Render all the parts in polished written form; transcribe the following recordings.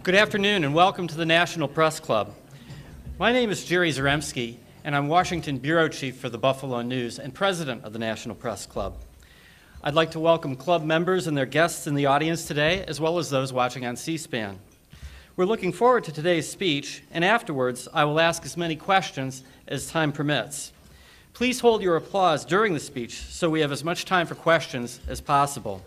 Good afternoon and welcome to the National Press Club. My name is Jerry Zaremski and I'm Washington Bureau Chief for the Buffalo News and President of the National Press Club. I'd like to welcome club members and their guests in the audience today, as well as those watching on C-SPAN. We're looking forward to today's speech, and afterwards I will ask as many questions as time permits. Please hold your applause during the speech so we have as much time for questions as possible.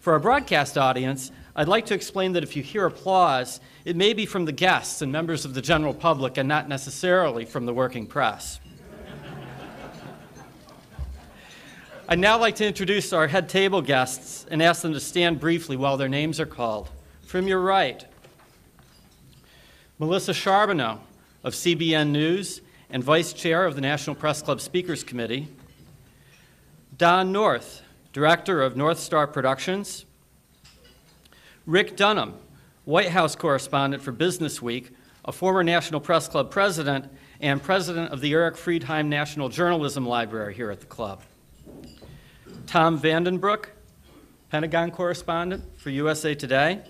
For our broadcast audience, I'd like to explain that if you hear applause, it may be from the guests and members of the general public and not necessarily from the working press. I'd now like to introduce our head table guests and ask them to stand briefly while their names are called. From your right, Melissa Charbonneau of CBN News and Vice Chair of the National Press Club Speakers Committee. Don North, Director of North Star Productions. Rick Dunham, White House Correspondent for Business Week, a former National Press Club President and President of the Eric Friedheim National Journalism Library here at the club. Tom Vandenbroek, Pentagon Correspondent for USA Today.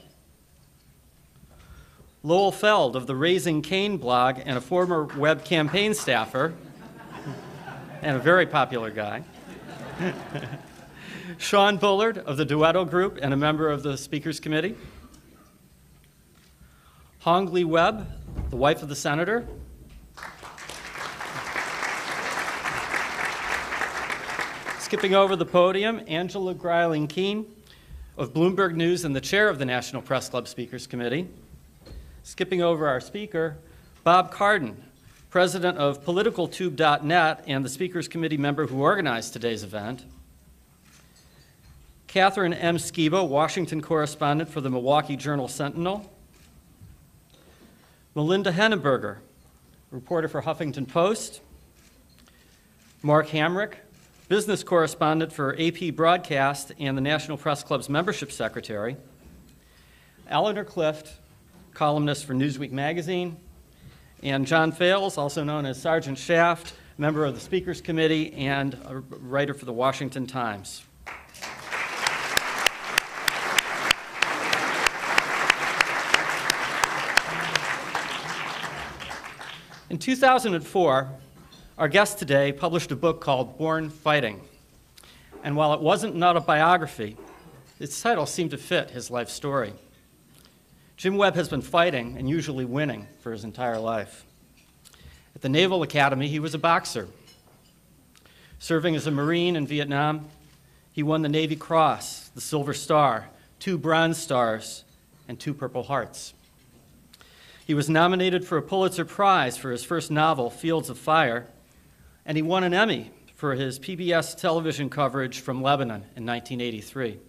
Lowell Feld of the Raising Cain blog and a former Webb campaign staffer, and a very popular guy. Sean Bullard of the Duetto Group and a member of the Speakers Committee. Hong Lee Webb, the wife of the Senator. Skipping over the podium, Angela Greiling-Keene of Bloomberg News and the chair of the National Press Club Speakers Committee. Skipping over our speaker, Bob Cardin, president of PoliticalTube.net and the Speakers Committee member who organized today's event. Catherine M. Skiba, Washington correspondent for the Milwaukee Journal-Sentinel. Melinda Henneberger, reporter for Huffington Post. Mark Hamrick, business correspondent for AP Broadcast and the National Press Club's membership secretary. Eleanor Clift, columnist for Newsweek magazine. And John Fales, also known as Sergeant Shaft, member of the Speakers Committee and a writer for the Washington Times. In 2004, our guest today published a book called Born Fighting. And while it wasn't an autobiography, its title seemed to fit his life story. Jim Webb has been fighting, and usually winning, for his entire life. At the Naval Academy, he was a boxer. Serving as a Marine in Vietnam, he won the Navy Cross, the Silver Star, 2 Bronze Stars, and 2 Purple Hearts. He was nominated for a Pulitzer Prize for his first novel, Fields of Fire, and he won an Emmy for his PBS television coverage from Lebanon in 1983.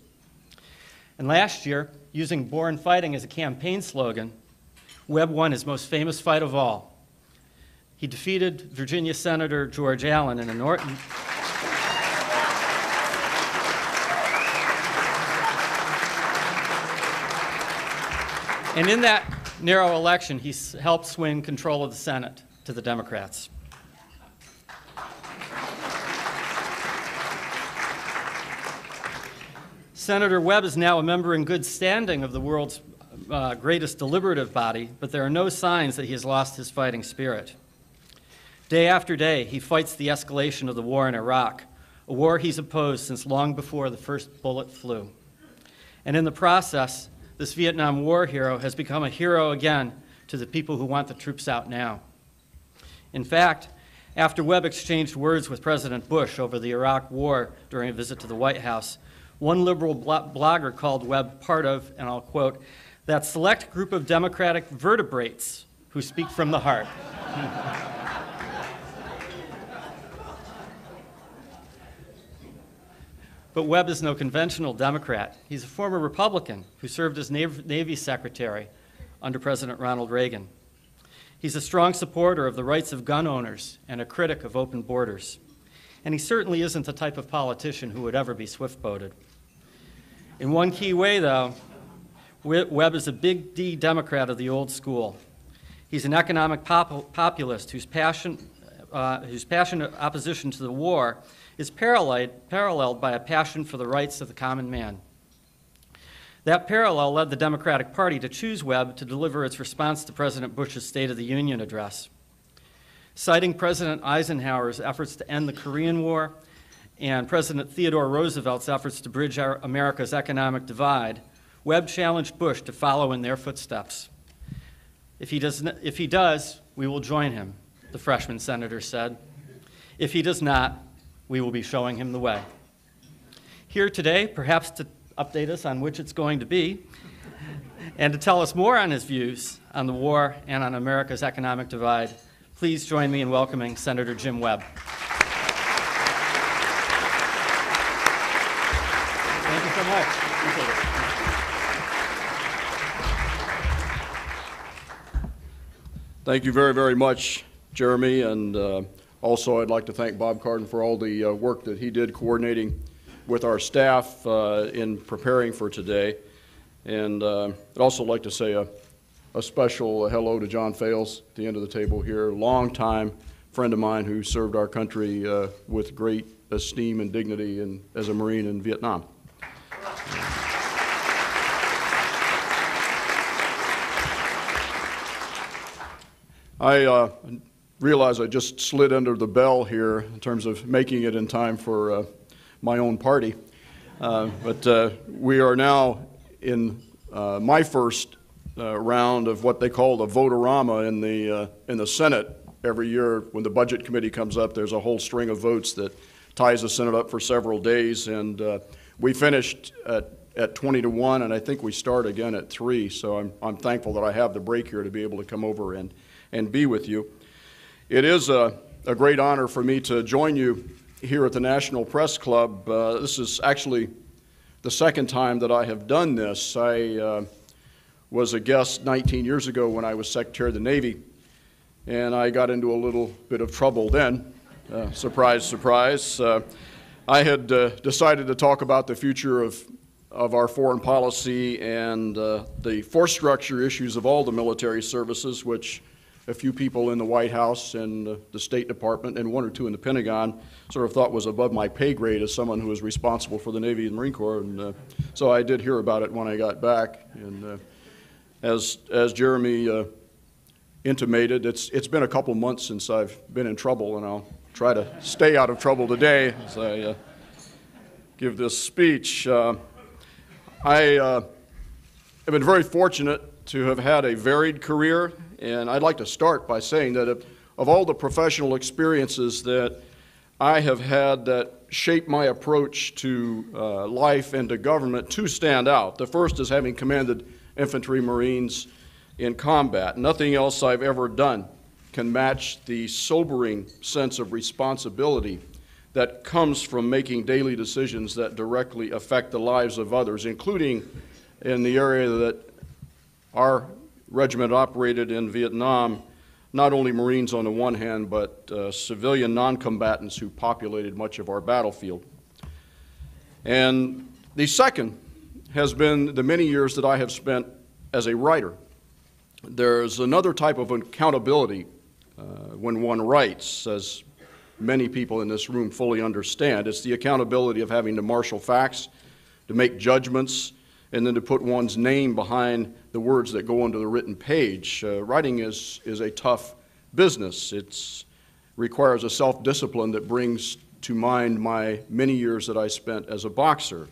And last year, using Born Fighting as a campaign slogan, Webb won his most famous fight of all. He defeated Virginia Senator George Allen in a And in that narrow election, he helped swing control of the Senate to the Democrats. Senator Webb is now a member in good standing of the world's greatest deliberative body, but there are no signs that he has lost his fighting spirit. Day after day, he fights the escalation of the war in Iraq, a war he's opposed since long before the first bullet flew. And in the process, this Vietnam War hero has become a hero again to the people who want the troops out now. In fact, after Webb exchanged words with President Bush over the Iraq War during a visit to the White House, one liberal blogger called Webb part of, and I'll quote, that select group of Democratic vertebrates who speak from the heart. But Webb is no conventional Democrat. He's a former Republican who served as Navy Secretary under President Ronald Reagan. He's a strong supporter of the rights of gun owners and a critic of open borders. And he certainly isn't the type of politician who would ever be swift-boated. In one key way, though, Webb is a big D Democrat of the old school. He's an economic populist whose passionate opposition to the war is paralleled by a passion for the rights of the common man. That parallel led the Democratic Party to choose Webb to deliver its response to President Bush's State of the Union address. Citing President Eisenhower's efforts to end the Korean War and President Theodore Roosevelt's efforts to bridge America's economic divide, Webb challenged Bush to follow in their footsteps. If he does, we will join him, the freshman senator said. If he does not, we will be showing him the way. Here today, perhaps to update us on which it's going to be, and to tell us more on his views on the war and on America's economic divide, please join me in welcoming Senator Jim Webb. Thank you so much. Appreciate it. Thank you very, very much, Jeremy, and also I'd like to thank Bob Cardin for all the work that he did coordinating with our staff in preparing for today. And I'd also like to say a special hello to John Fales at the end of the table here, longtime friend of mine who served our country with great esteem and dignity as a Marine in Vietnam. I realize I just slid under the bell here in terms of making it in time for my own party. But we are now in my first round of what they call the vote-a-rama in the Senate. Every year when the Budget Committee comes up, there's a whole string of votes that ties the Senate up for several days. And we finished at 20-1, and I think we start again at 3. So I'm thankful that I have the break here to be able to come over and be with you. It is a great honor for me to join you here at the National Press Club. This is actually the second time that I have done this. I was a guest 19 years ago when I was Secretary of the Navy, and I got into a little bit of trouble then. Surprise, surprise. I had decided to talk about the future of our foreign policy and the force structure issues of all the military services, which a few people in the White House and the State Department and 1 or 2 in the Pentagon sort of thought was above my pay grade as someone who was responsible for the Navy and Marine Corps. And so I did hear about it when I got back. And as Jeremy intimated, it's been a couple months since I've been in trouble, and I'll try to stay out of trouble today as I give this speech. I have been very fortunate to have had a varied career. And I'd like to start by saying that of all the professional experiences that I have had that shaped my approach to life and to government, 2 stand out. The first is having commanded infantry Marines in combat. Nothing else I've ever done can match the sobering sense of responsibility that comes from making daily decisions that directly affect the lives of others, including in the area that our regiment operated in Vietnam, not only Marines on the one hand, but civilian non-combatants who populated much of our battlefield. And the second has been the many years that I have spent as a writer. There's another type of accountability when one writes, as many people in this room fully understand. It's the accountability of having to marshal facts, to make judgments, and then to put one's name behind the words that go onto the written page. Writing is a tough business. It requires a self-discipline that brings to mind my many years that I spent as a boxer.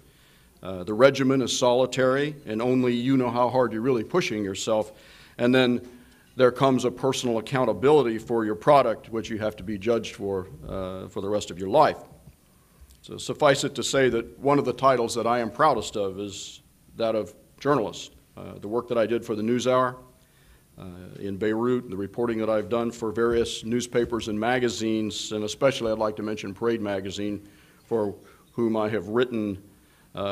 The regimen is solitary, and only you know how hard you're really pushing yourself. And then there comes a personal accountability for your product, which you have to be judged for the rest of your life. So suffice it to say that one of the titles that I am proudest of is that of journalist. The work that I did for the NewsHour in Beirut, the reporting that I've done for various newspapers and magazines, and especially I'd like to mention Parade Magazine, for whom I have written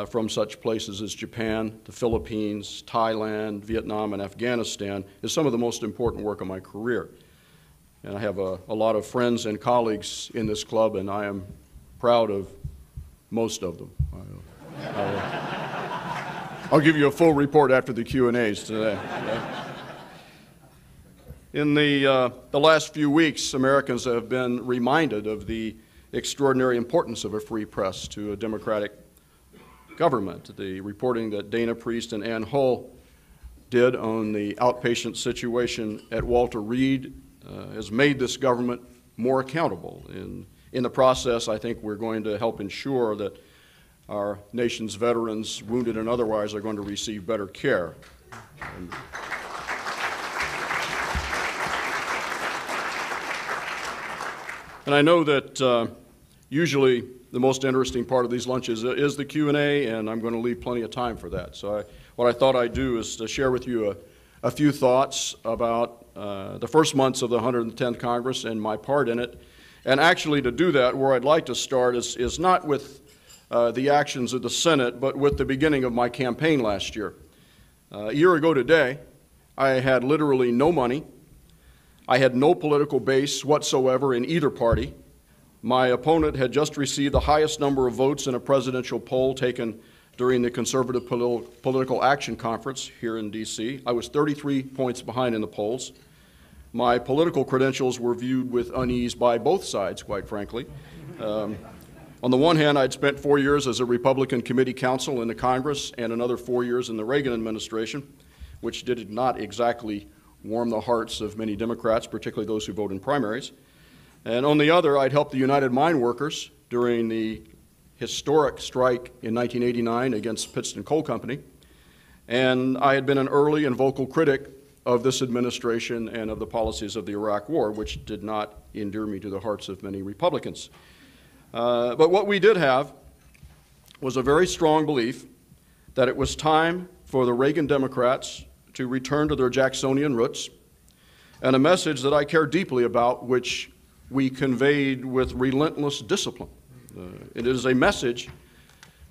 from such places as Japan, the Philippines, Thailand, Vietnam, and Afghanistan, is some of the most important work of my career. And I have a lot of friends and colleagues in this club, and I am proud of most of them. I'll give you a full report after the Q&As today. In the last few weeks, Americans have been reminded of the extraordinary importance of a free press to a democratic government. The reporting that Dana Priest and Ann Hull did on the outpatient situation at Walter Reed has made this government more accountable. In the process, I think we're going to help ensure that our nation's veterans, wounded and otherwise, are going to receive better care. And I know that usually the most interesting part of these lunches is the Q&A, and I'm going to leave plenty of time for that. So what I thought I'd do is to share with you a few thoughts about the first months of the 110th Congress and my part in it. And actually, to do that, where I'd like to start is not with the actions of the Senate, but with the beginning of my campaign last year. A year ago today, I had literally no money. I had no political base whatsoever in either party. My opponent had just received the highest number of votes in a presidential poll taken during the Conservative Political Action Conference here in D.C. I was 33 points behind in the polls. My political credentials were viewed with unease by both sides, quite frankly. On the one hand, I'd spent 4 years as a Republican committee counsel in the Congress and another 4 years in the Reagan administration, which did not exactly warm the hearts of many Democrats, particularly those who vote in primaries. And on the other, I'd helped the United Mine Workers during the historic strike in 1989 against Pittston Coal Company. And I had been an early and vocal critic of this administration and of the policies of the Iraq War, which did not endear me to the hearts of many Republicans. But what we did have was a very strong belief that it was time for the Reagan Democrats to return to their Jacksonian roots, and a message that I care deeply about, which we conveyed with relentless discipline. It is a message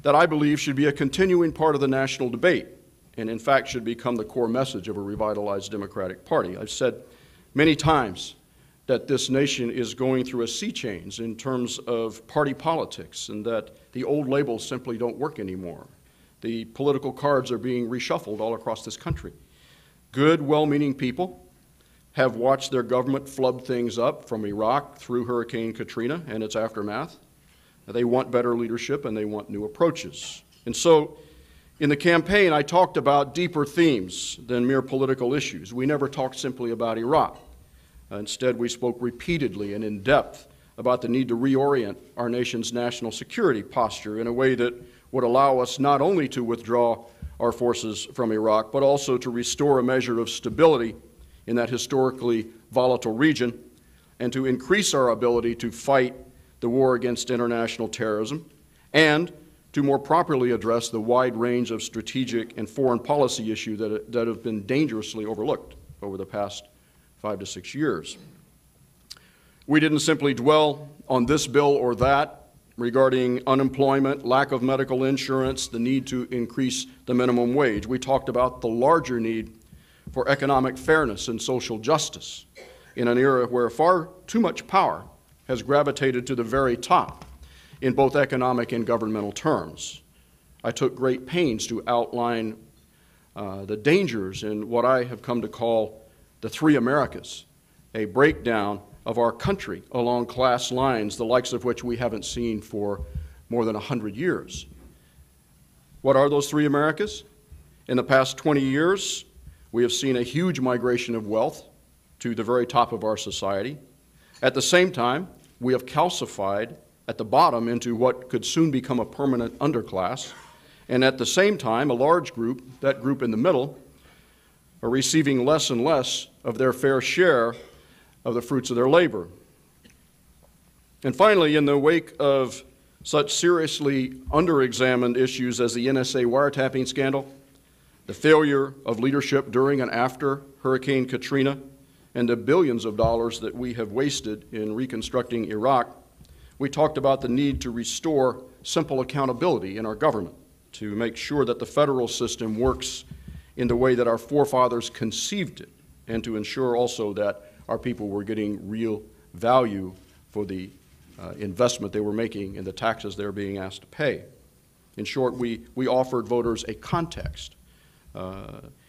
that I believe should be a continuing part of the national debate, and in fact should become the core message of a revitalized Democratic Party. I've said many times that this nation is going through a sea change in terms of party politics, and that the old labels simply don't work anymore. The political cards are being reshuffled all across this country. Good, well-meaning people have watched their government flub things up from Iraq through Hurricane Katrina and its aftermath. They want better leadership and they want new approaches. And so in the campaign, I talked about deeper themes than mere political issues. We never talked simply about Iraq. Instead, we spoke repeatedly and in depth about the need to reorient our nation's national security posture in a way that would allow us not only to withdraw our forces from Iraq, but also to restore a measure of stability in that historically volatile region, and to increase our ability to fight the war against international terrorism, and to more properly address the wide range of strategic and foreign policy issues that have been dangerously overlooked over the past 5 to 6 years. We didn't simply dwell on this bill or that regarding unemployment, lack of medical insurance, the need to increase the minimum wage. We talked about the larger need for economic fairness and social justice in an era where far too much power has gravitated to the very top in both economic and governmental terms. I took great pains to outline the dangers in what I have come to call the three Americas, a breakdown of our country along class lines, the likes of which we haven't seen for more than 100 years. What are those three Americas? In the past 20 years, we have seen a huge migration of wealth to the very top of our society. At the same time, we have calcified at the bottom into what could soon become a permanent underclass. And at the same time, a large group, that group in the middle, are receiving less and less of their fair share of the fruits of their labor. And finally, in the wake of such seriously under-examined issues as the NSA wiretapping scandal, the failure of leadership during and after Hurricane Katrina, and the billions of dollars that we have wasted in reconstructing Iraq, we talked about the need to restore simple accountability in our government, to make sure that the federal system works in the way that our forefathers conceived it, and to ensure also that our people were getting real value for the investment they were making and the taxes they were being asked to pay. In short, we offered voters a context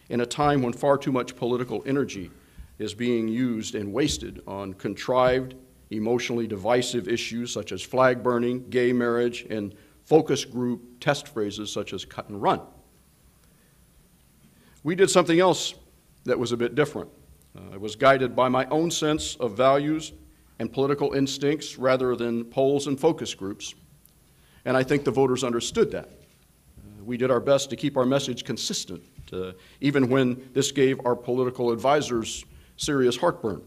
in a time when far too much political energy is being used and wasted on contrived, emotionally divisive issues such as flag burning, gay marriage, and focus group test phrases such as cut and run. We did something else that was a bit different. It was guided by my own sense of values and political instincts rather than polls and focus groups. And I think the voters understood that. We did our best to keep our message consistent, even when this gave our political advisors serious heartburn.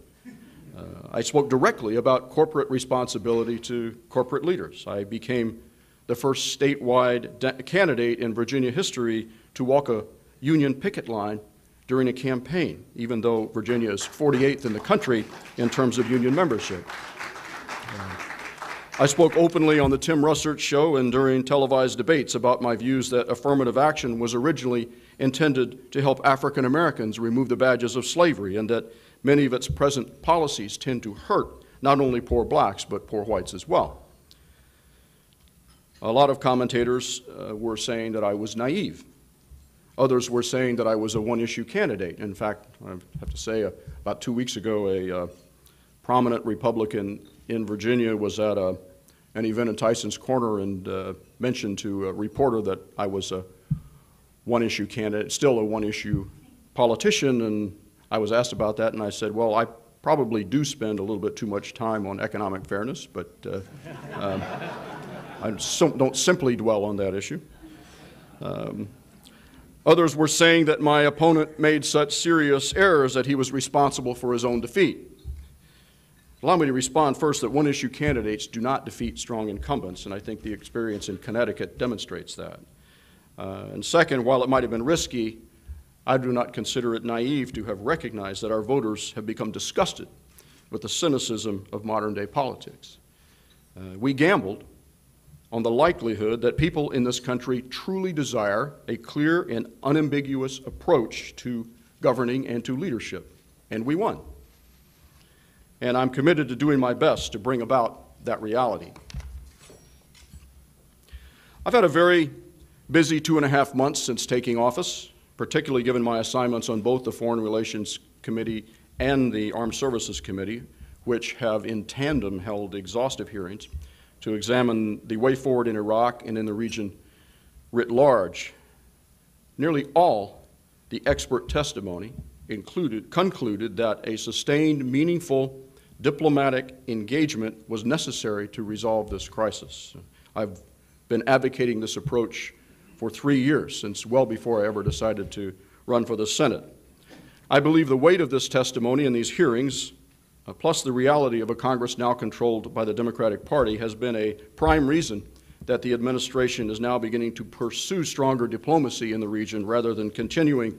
I spoke directly about corporate responsibility to corporate leaders. I became the first statewide candidate in Virginia history to walk a union picket line during a campaign, even though Virginia is 48th in the country in terms of union membership. I spoke openly on the Tim Russert Show and during televised debates about my views that affirmative action was originally intended to help African Americans remove the badges of slavery, and that many of its present policies tend to hurt not only poor blacks, but poor whites as well. A lot of commentators were saying that I was naive. Others were saying that I was a one-issue candidate. In fact, I have to say, about 2 weeks ago, a prominent Republican in Virginia was at an event in Tyson's Corner and mentioned to a reporter that I was a one-issue candidate, still a one-issue politician, and I was asked about that, and I said, well, I probably do spend a little bit too much time on economic fairness, but I don't simply dwell on that issue. Others were saying that my opponent made such serious errors that he was responsible for his own defeat. Allow me to respond first that one-issue candidates do not defeat strong incumbents, and I think the experience in Connecticut demonstrates that. And second, while it might have been risky, I do not consider it naive to have recognized that our voters have become disgusted with the cynicism of modern-day politics. We gambled on the likelihood that people in this country truly desire a clear and unambiguous approach to governing and to leadership, and we won. And I'm committed to doing my best to bring about that reality. I've had a very busy 2.5 months since taking office, particularly given my assignments on both the Foreign Relations Committee and the Armed Services Committee, which have in tandem held exhaustive hearings to examine the way forward in Iraq and in the region writ large. Nearly all the expert testimony concluded that a sustained, meaningful diplomatic engagement was necessary to resolve this crisis. I've been advocating this approach for 3 years, since well before I ever decided to run for the Senate. I believe the weight of this testimony and these hearings, plus the reality of a Congress now controlled by the Democratic Party, has been a prime reason that the administration is now beginning to pursue stronger diplomacy in the region rather than continuing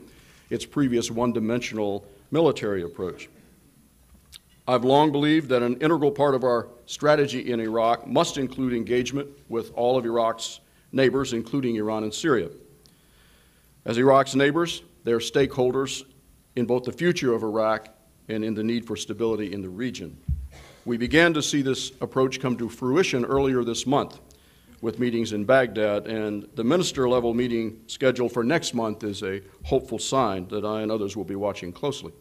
its previous one-dimensional military approach. I've long believed that an integral part of our strategy in Iraq must include engagement with all of Iraq's neighbors, including Iran and Syria. As Iraq's neighbors, they're stakeholders in both the future of Iraq and in the need for stability in the region. We began to see this approach come to fruition earlier this month with meetings in Baghdad, and the minister-level meeting scheduled for next month is a hopeful sign that I and others will be watching closely.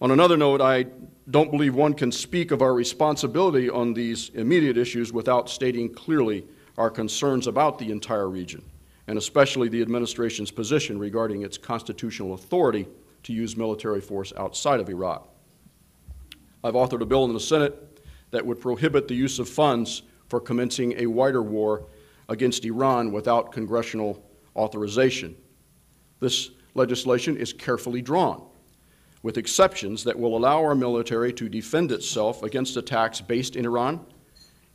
On another note, I don't believe one can speak of our responsibility on these immediate issues without stating clearly our concerns about the entire region, and especially the administration's position regarding its constitutional authority to use military force outside of Iraq. I've authored a bill in the Senate that would prohibit the use of funds for commencing a wider war against Iran without congressional authorization. This legislation is carefully drawn, with exceptions that will allow our military to defend itself against attacks based in Iran,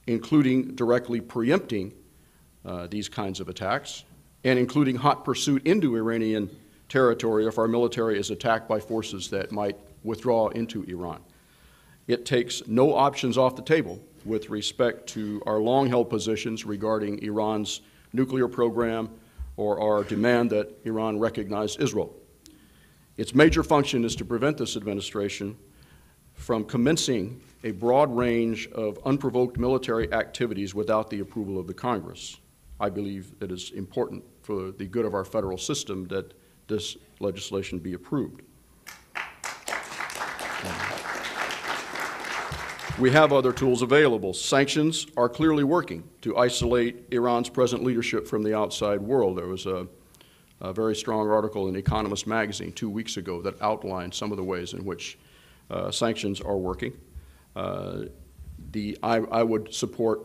including directly preempting these kinds of attacks, and including hot pursuit into Iranian territory if our military is attacked by forces that might withdraw into Iran. It takes no options off the table with respect to our long-held positions regarding Iran's nuclear program or our demand that Iran recognize Israel. Its major function is to prevent this administration from commencing a broad range of unprovoked military activities without the approval of the Congress. I believe it is important for the good of our federal system that this legislation be approved. We have other tools available. Sanctions are clearly working to isolate Iran's present leadership from the outside world. There was a very strong article in Economist magazine 2 weeks ago that outlined some of the ways in which sanctions are working. I would support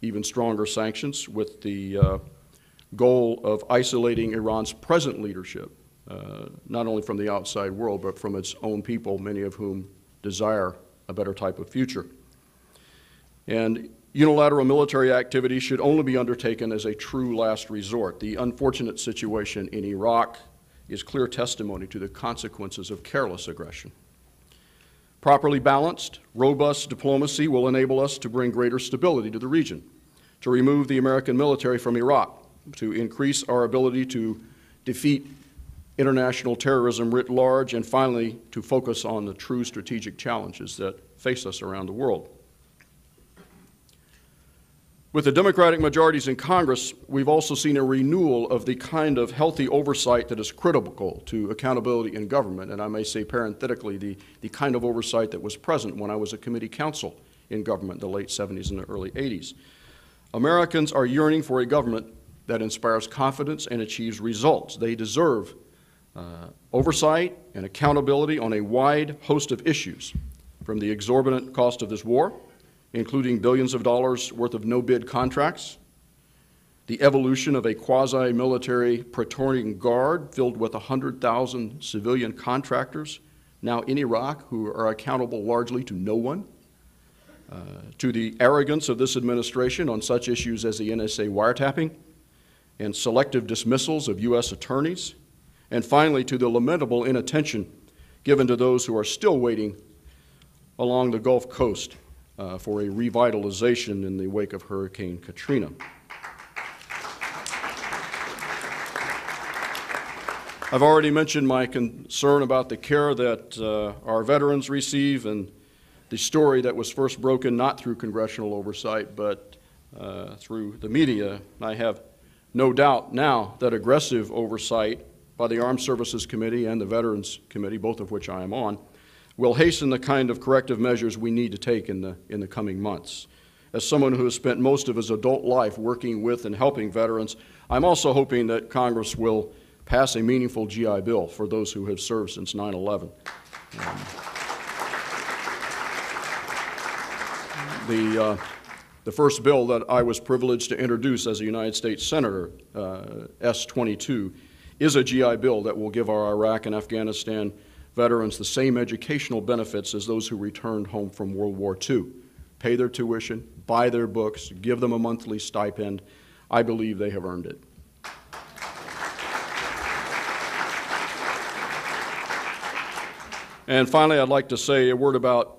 even stronger sanctions with the goal of isolating Iran's present leadership, not only from the outside world, but from its own people, many of whom desire a better type of future. And unilateral military activity should only be undertaken as a true last resort. The unfortunate situation in Iraq is clear testimony to the consequences of careless aggression. Properly balanced, robust diplomacy will enable us to bring greater stability to the region, to remove the American military from Iraq, to increase our ability to defeat international terrorism writ large, and finally, to focus on the true strategic challenges that face us around the world. With the Democratic majorities in Congress, we've also seen a renewal of the kind of healthy oversight that is critical to accountability in government, and I may say parenthetically, the kind of oversight that was present when I was a committee counsel in government in the late 70s and the early 80s. Americans are yearning for a government that inspires confidence and achieves results. They deserve oversight and accountability on a wide host of issues, from the exorbitant cost of this war, including billions of dollars worth of no-bid contracts, the evolution of a quasi-military Praetorian Guard filled with 100,000 civilian contractors now in Iraq who are accountable largely to no one, to the arrogance of this administration on such issues as the NSA wiretapping and selective dismissals of U.S. attorneys, and finally to the lamentable inattention given to those who are still waiting along the Gulf Coast for a revitalization in the wake of Hurricane Katrina. I've already mentioned my concern about the care that our veterans receive and the story that was first broken not through congressional oversight but through the media. I have no doubt now that aggressive oversight by the Armed Services Committee and the Veterans Committee, both of which I am on, will hasten the kind of corrective measures we need to take in the coming months. As someone who has spent most of his adult life working with and helping veterans, I'm also hoping that Congress will pass a meaningful GI Bill for those who have served since 9/11. The first bill that I was privileged to introduce as a United States Senator, S-22, is a GI Bill that will give our Iraq and Afghanistan veterans the same educational benefits as those who returned home from World War II. Pay their tuition, buy their books, give them a monthly stipend. I believe they have earned it. And finally, I'd like to say a word about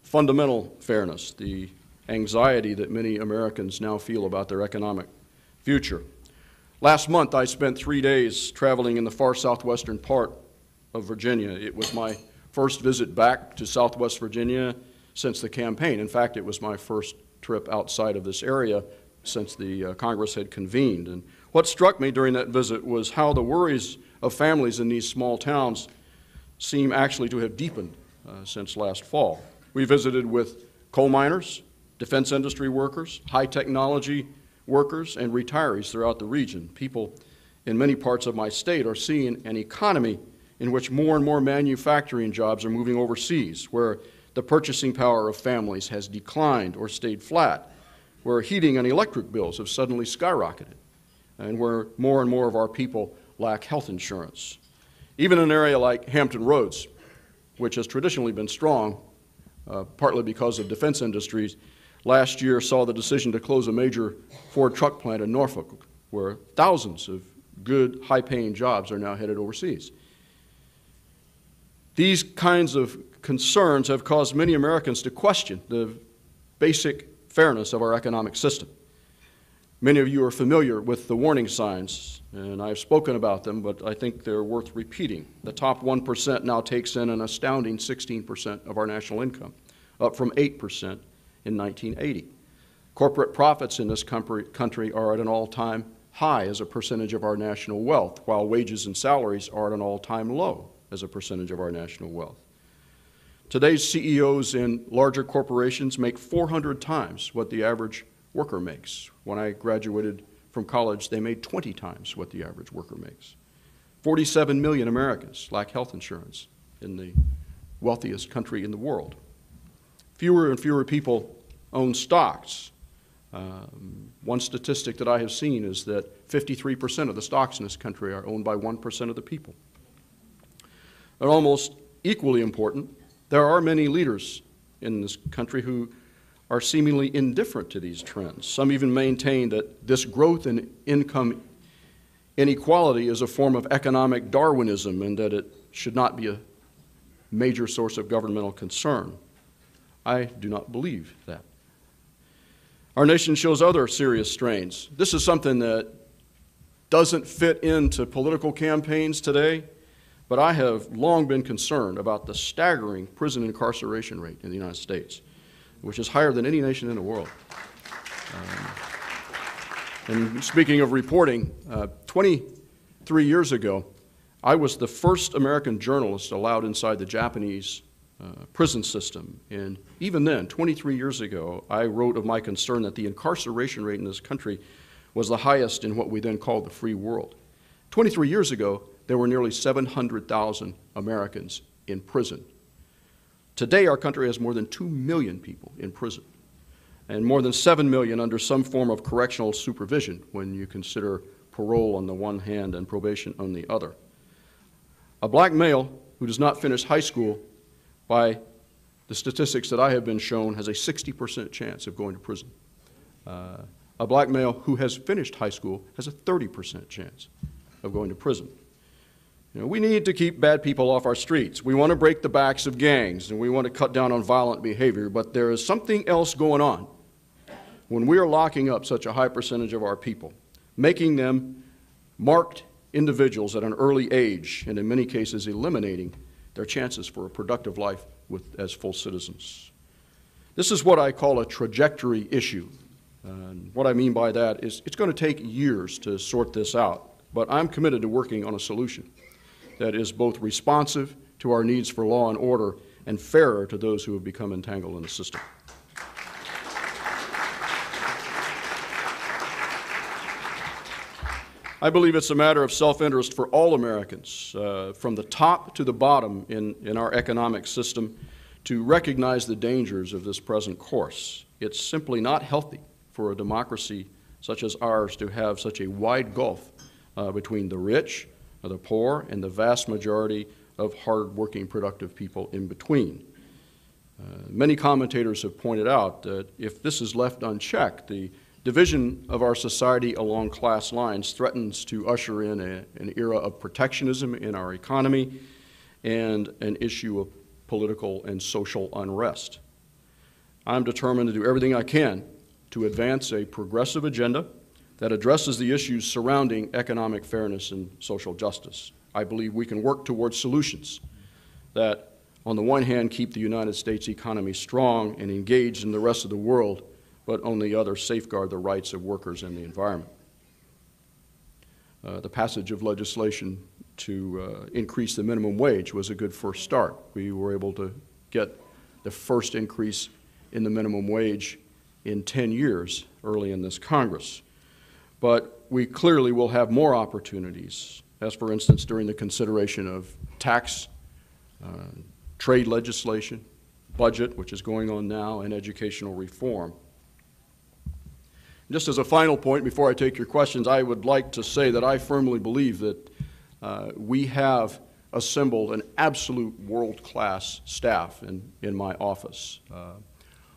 fundamental fairness, the anxiety that many Americans now feel about their economic future. Last month, I spent 3 days traveling in the far southwestern part of Virginia. It was my first visit back to Southwest Virginia since the campaign. In fact, it was my first trip outside of this area since the Congress had convened. And what struck me during that visit was how the worries of families in these small towns seem actually to have deepened since last fall. We visited with coal miners, defense industry workers, high technology workers, and retirees throughout the region. People in many parts of my state are seeing an economy in which more and more manufacturing jobs are moving overseas, where the purchasing power of families has declined or stayed flat, where heating and electric bills have suddenly skyrocketed, and where more and more of our people lack health insurance. Even in an area like Hampton Roads, which has traditionally been strong, partly because of defense industries, last year saw the decision to close a major Ford truck plant in Norfolk, where thousands of good, high-paying jobs are now headed overseas. These kinds of concerns have caused many Americans to question the basic fairness of our economic system. Many of you are familiar with the warning signs, and I've spoken about them, but I think they're worth repeating. The top 1% now takes in an astounding 16% of our national income, up from 8% in 1980. Corporate profits in this country are at an all-time high as a percentage of our national wealth, while wages and salaries are at an all-time low as a percentage of our national wealth. Today's CEOs in larger corporations make 400 times what the average worker makes. When I graduated from college, they made 20 times what the average worker makes. 47 million Americans lack health insurance in the wealthiest country in the world. Fewer and fewer people own stocks. One statistic that I have seen is that 53% of the stocks in this country are owned by 1% of the people. And almost equally important, there are many leaders in this country who are seemingly indifferent to these trends. Some even maintain that this growth in income inequality is a form of economic Darwinism and that it should not be a major source of governmental concern. I do not believe that. Our nation shows other serious strains. This is something that doesn't fit into political campaigns today, but I have long been concerned about the staggering prison incarceration rate in the United States, which is higher than any nation in the world. And speaking of reporting, 23 years ago, I was the first American journalist allowed inside the Japanese prison system. And even then, 23 years ago, I wrote of my concern that the incarceration rate in this country was the highest in what we then called the free world. 23 years ago, there were nearly 700,000 Americans in prison. Today, our country has more than 2 million people in prison, and more than 7 million under some form of correctional supervision when you consider parole on the one hand and probation on the other. A black male who does not finish high school, by the statistics that I have been shown, has a 60% chance of going to prison. A black male who has finished high school has a 30% chance of going to prison. You know, we need to keep bad people off our streets. We want to break the backs of gangs, and we want to cut down on violent behavior, but there is something else going on when we are locking up such a high percentage of our people, making them marked individuals at an early age, and in many cases eliminating their chances for a productive life as full citizens. This is what I call a trajectory issue. And what I mean by that is it's going to take years to sort this out, but I'm committed to working on a solution that is both responsive to our needs for law and order and fairer to those who have become entangled in the system. I believe it's a matter of self-interest for all Americans, from the top to the bottom in our economic system, to recognize the dangers of this present course. It's simply not healthy for a democracy such as ours to have such a wide gulf between the rich, the poor, and the vast majority of hard-working, productive people in between. Many commentators have pointed out that if this is left unchecked, the division of our society along class lines threatens to usher in an era of protectionism in our economy and an issue of political and social unrest. I'm determined to do everything I can to advance a progressive agenda that addresses the issues surrounding economic fairness and social justice. I believe we can work towards solutions that, on the one hand, keep the United States economy strong and engaged in the rest of the world, but on the other, safeguard the rights of workers and the environment. The passage of legislation to increase the minimum wage was a good first start. We were able to get the first increase in the minimum wage in 10 years early in this Congress. But we clearly will have more opportunities, as for instance during the consideration of tax, trade legislation, budget, which is going on now, and educational reform. Just as a final point, before I take your questions, I would like to say that I firmly believe that we have assembled an absolute world-class staff in my office.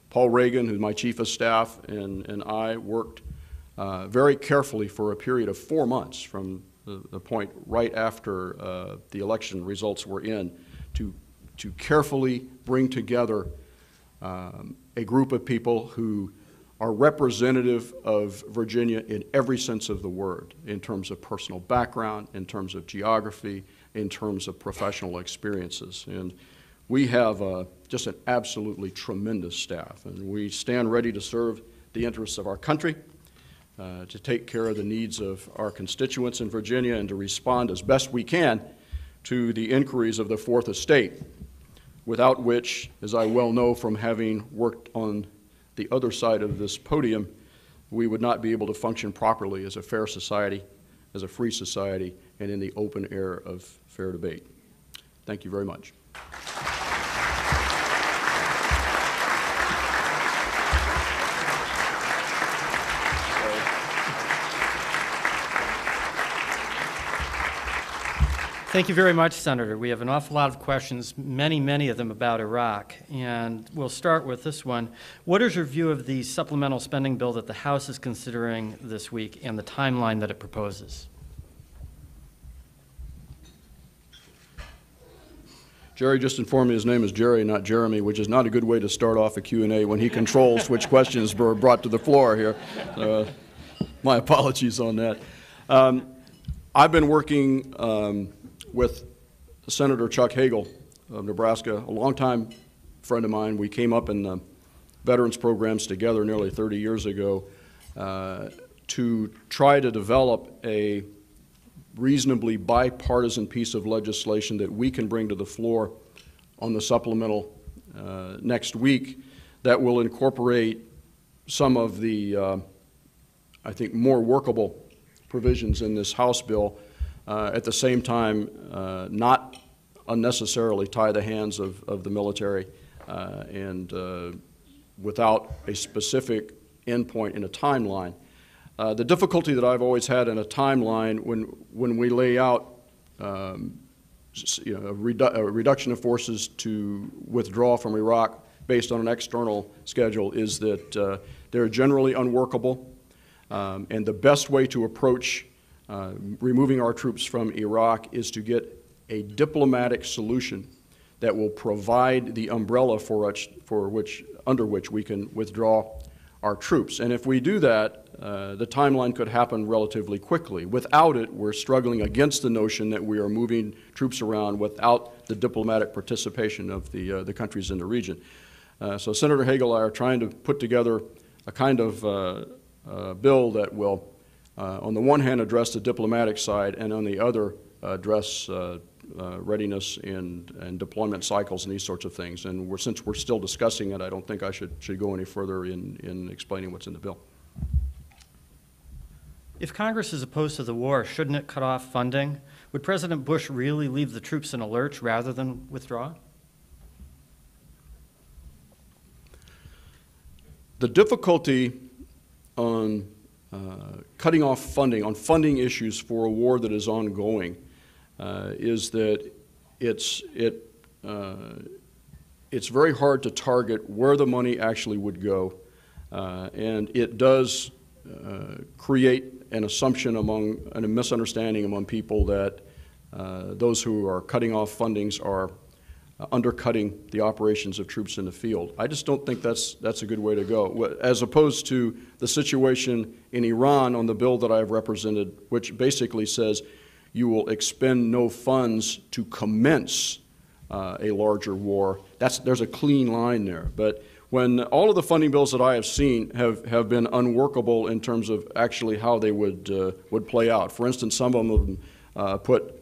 Paul Reagan, who's my chief of staff, and I worked very carefully for a period of 4 months from the point right after the election results were in to carefully bring together a group of people who are representative of Virginia in every sense of the word, in terms of personal background, in terms of geography, in terms of professional experiences. And we have just an absolutely tremendous staff, and we stand ready to serve the interests of our country, to take care of the needs of our constituents in Virginia, and to respond as best we can to the inquiries of the Fourth Estate. without which, as I well know from having worked on the other side of this podium, we would not be able to function properly as a fair society, as a free society, and in the open air of fair debate. Thank you very much. Thank you very much, Senator. We have an awful lot of questions, many of them about Iraq. And we'll start with this one. What is your view of the supplemental spending bill that the House is considering this week and the timeline that it proposes? Jerry just informed me his name is Jerry, not Jeremy, which is not a good way to start off a Q&A when he controls which questions are brought to the floor here. My apologies on that. I've been working with Senator Chuck Hagel of Nebraska, a longtime friend of mine. We came up in the veterans programs together nearly 30 years ago to try to develop a reasonably bipartisan piece of legislation that we can bring to the floor on the supplemental next week that will incorporate some of the, I think, more workable provisions in this House bill, at the same time not unnecessarily tie the hands of the military and without a specific endpoint in a timeline. The difficulty that I've always had in a timeline when we lay out a reduction of forces to withdraw from Iraq based on an external schedule is that they're generally unworkable. And the best way to approach removing our troops from Iraq is to get a diplomatic solution that will provide the umbrella under which we can withdraw our troops. And if we do that, the timeline could happen relatively quickly. Without it, we're struggling against the notion that we are moving troops around without the diplomatic participation of the countries in the region. So Senator Hagel and I are trying to put together a kind of bill that will, on the one hand, address the diplomatic side, and on the other, address readiness and deployment cycles and these sorts of things. And since we're still discussing it, I don't think I should go any further in explaining what's in the bill. If Congress is opposed to the war, shouldn't it cut off funding? Would President Bush really leave the troops in a lurch rather than withdraw? The difficulty on cutting off funding, on funding issues for a war that is ongoing, is that it's very hard to target where the money actually would go, and it does create an assumption and a misunderstanding among people that those who are cutting off fundings are undercutting the operations of troops in the field. I just don't think that's a good way to go, as opposed to the situation in Iran on the bill that I've represented, which basically says you will expend no funds to commence a larger war. There's a clean line there. But when all of the funding bills that I have seen have been unworkable in terms of actually how they would play out. For instance, some of them put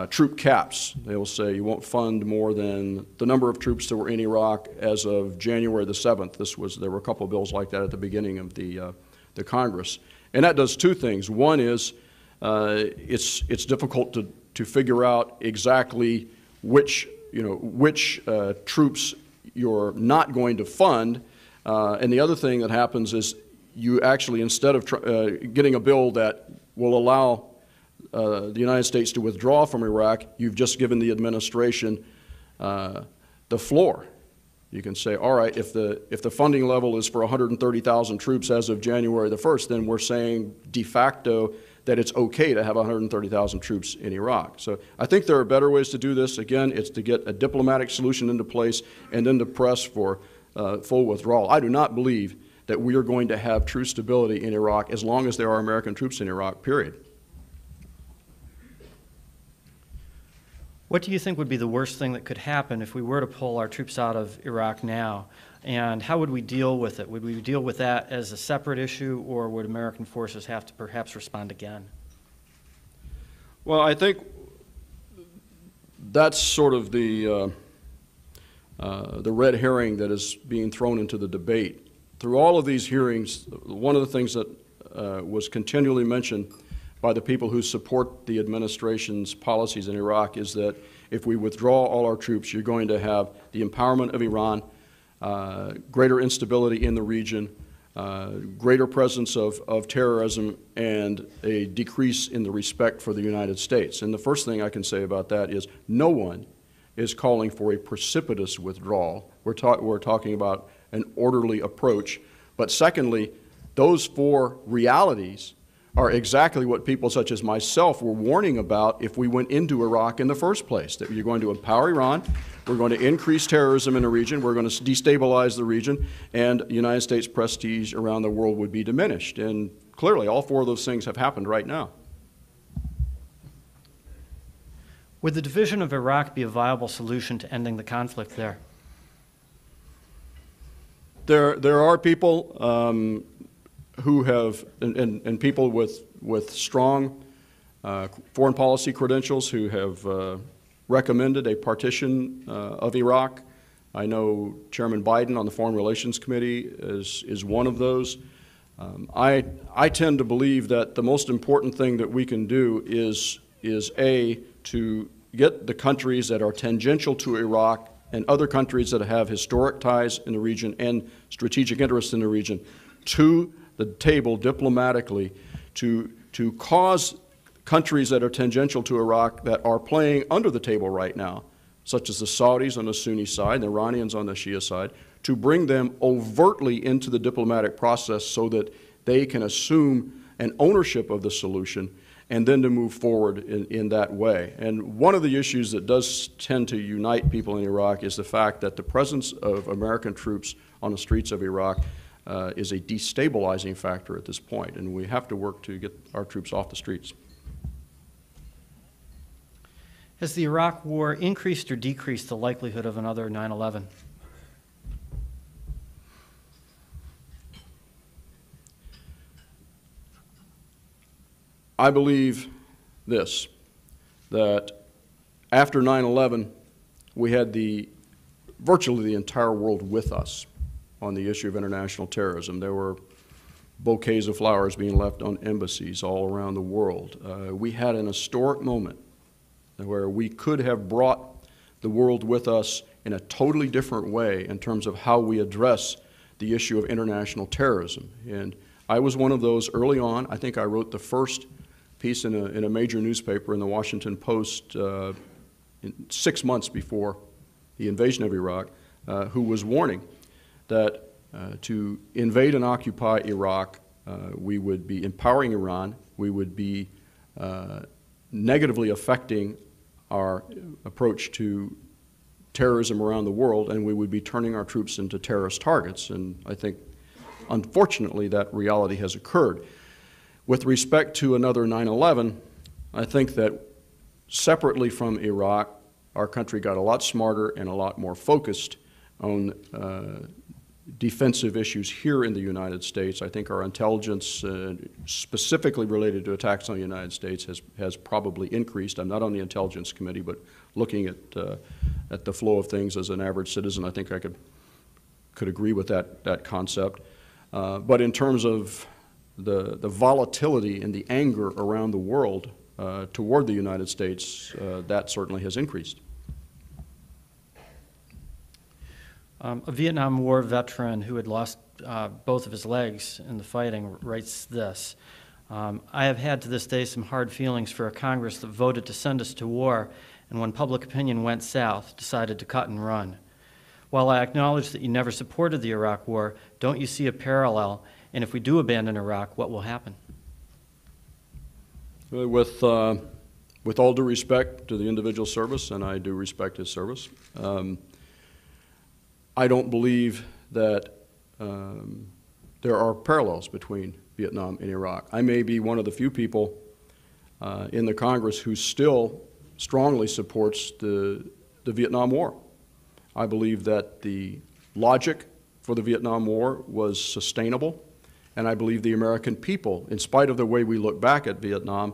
troop caps. They will say you won't fund more than the number of troops that were in Iraq as of January the 7th. There were a couple of bills like that at the beginning of the Congress. And that does two things. One is it's difficult to figure out exactly which troops you're not going to fund. And the other thing that happens is you actually, instead of getting a bill that will allow the United States to withdraw from Iraq, you've just given the administration the floor. You can say, all right, if the funding level is for 130,000 troops as of January the 1st, then we're saying de facto that it's okay to have 130,000 troops in Iraq. So I think there are better ways to do this. Again, it's to get a diplomatic solution into place and then to press for full withdrawal. I do not believe that we are going to have true stability in Iraq as long as there are American troops in Iraq, period. What do you think would be the worst thing that could happen if we were to pull our troops out of Iraq now? And how would we deal with it? Would we deal with that as a separate issue, or would American forces have to perhaps respond again? Well, I think that's sort of the the red herring that is being thrown into the debate. Through all of these hearings, one of the things that was continually mentioned by the people who support the administration's policies in Iraq is that if we withdraw all our troops, you're going to have the empowerment of Iran, greater instability in the region, greater presence of terrorism, and a decrease in the respect for the United States. And the first thing I can say about that is no one is calling for a precipitous withdrawal. We're talking about an orderly approach. But secondly, those four realities are exactly what people such as myself were warning about if we went into Iraq in the first place, that you're going to empower Iran, we're going to increase terrorism in the region, we're going to destabilize the region, and the United States' prestige around the world would be diminished. And clearly, all four of those things have happened right now. Would the division of Iraq be a viable solution to ending the conflict there? There are people who have, and people with strong foreign policy credentials who have recommended a partition of Iraq. I know Chairman Biden on the Foreign Relations Committee is one of those. I tend to believe that the most important thing that we can do is to get the countries that are tangential to Iraq and other countries that have historic ties in the region and strategic interests in the region to the table diplomatically to cause countries that are tangential to Iraq that are playing under the table right now, such as the Saudis on the Sunni side and the Iranians on the Shia side, to bring them overtly into the diplomatic process so that they can assume an ownership of the solution and then to move forward in that way. And one of the issues that does tend to unite people in Iraq is the fact that the presence of American troops on the streets of Iraq is a destabilizing factor at this point, and we have to work to get our troops off the streets. Has the Iraq War increased or decreased the likelihood of another 9/11? I believe this, that after 9/11, we had virtually the entire world with us on the issue of international terrorism. There were bouquets of flowers being left on embassies all around the world. We had an historic moment where we could have brought the world with us in a totally different way in terms of how we address the issue of international terrorism. And I was one of those early on. I think I wrote the first piece in a major newspaper in the Washington Post 6 months before the invasion of Iraq, who was warning that to invade and occupy Iraq, we would be empowering Iran, we would be negatively affecting our approach to terrorism around the world, and we would be turning our troops into terrorist targets. And I think, unfortunately, that reality has occurred. With respect to another 9/11, I think that separately from Iraq, our country got a lot smarter and a lot more focused on defensive issues here in the United States. I think our intelligence, specifically related to attacks on the United States, has probably increased. I'm not on the Intelligence Committee, but looking at the flow of things as an average citizen, I think I could agree with that concept. But in terms of the volatility and the anger around the world toward the United States, that certainly has increased. A Vietnam War veteran who had lost both of his legs in the fighting writes this: I have had to this day some hard feelings for a Congress that voted to send us to war, and when public opinion went south, decided to cut and run. While I acknowledge that you never supported the Iraq War, don't you see a parallel? And if we do abandon Iraq, what will happen? With all due respect to the individual service, and I do respect his service, I don't believe that there are parallels between Vietnam and Iraq. I may be one of the few people in the Congress who still strongly supports the Vietnam War. I believe that the logic for the Vietnam War was sustainable, and I believe the American people, in spite of the way we look back at Vietnam,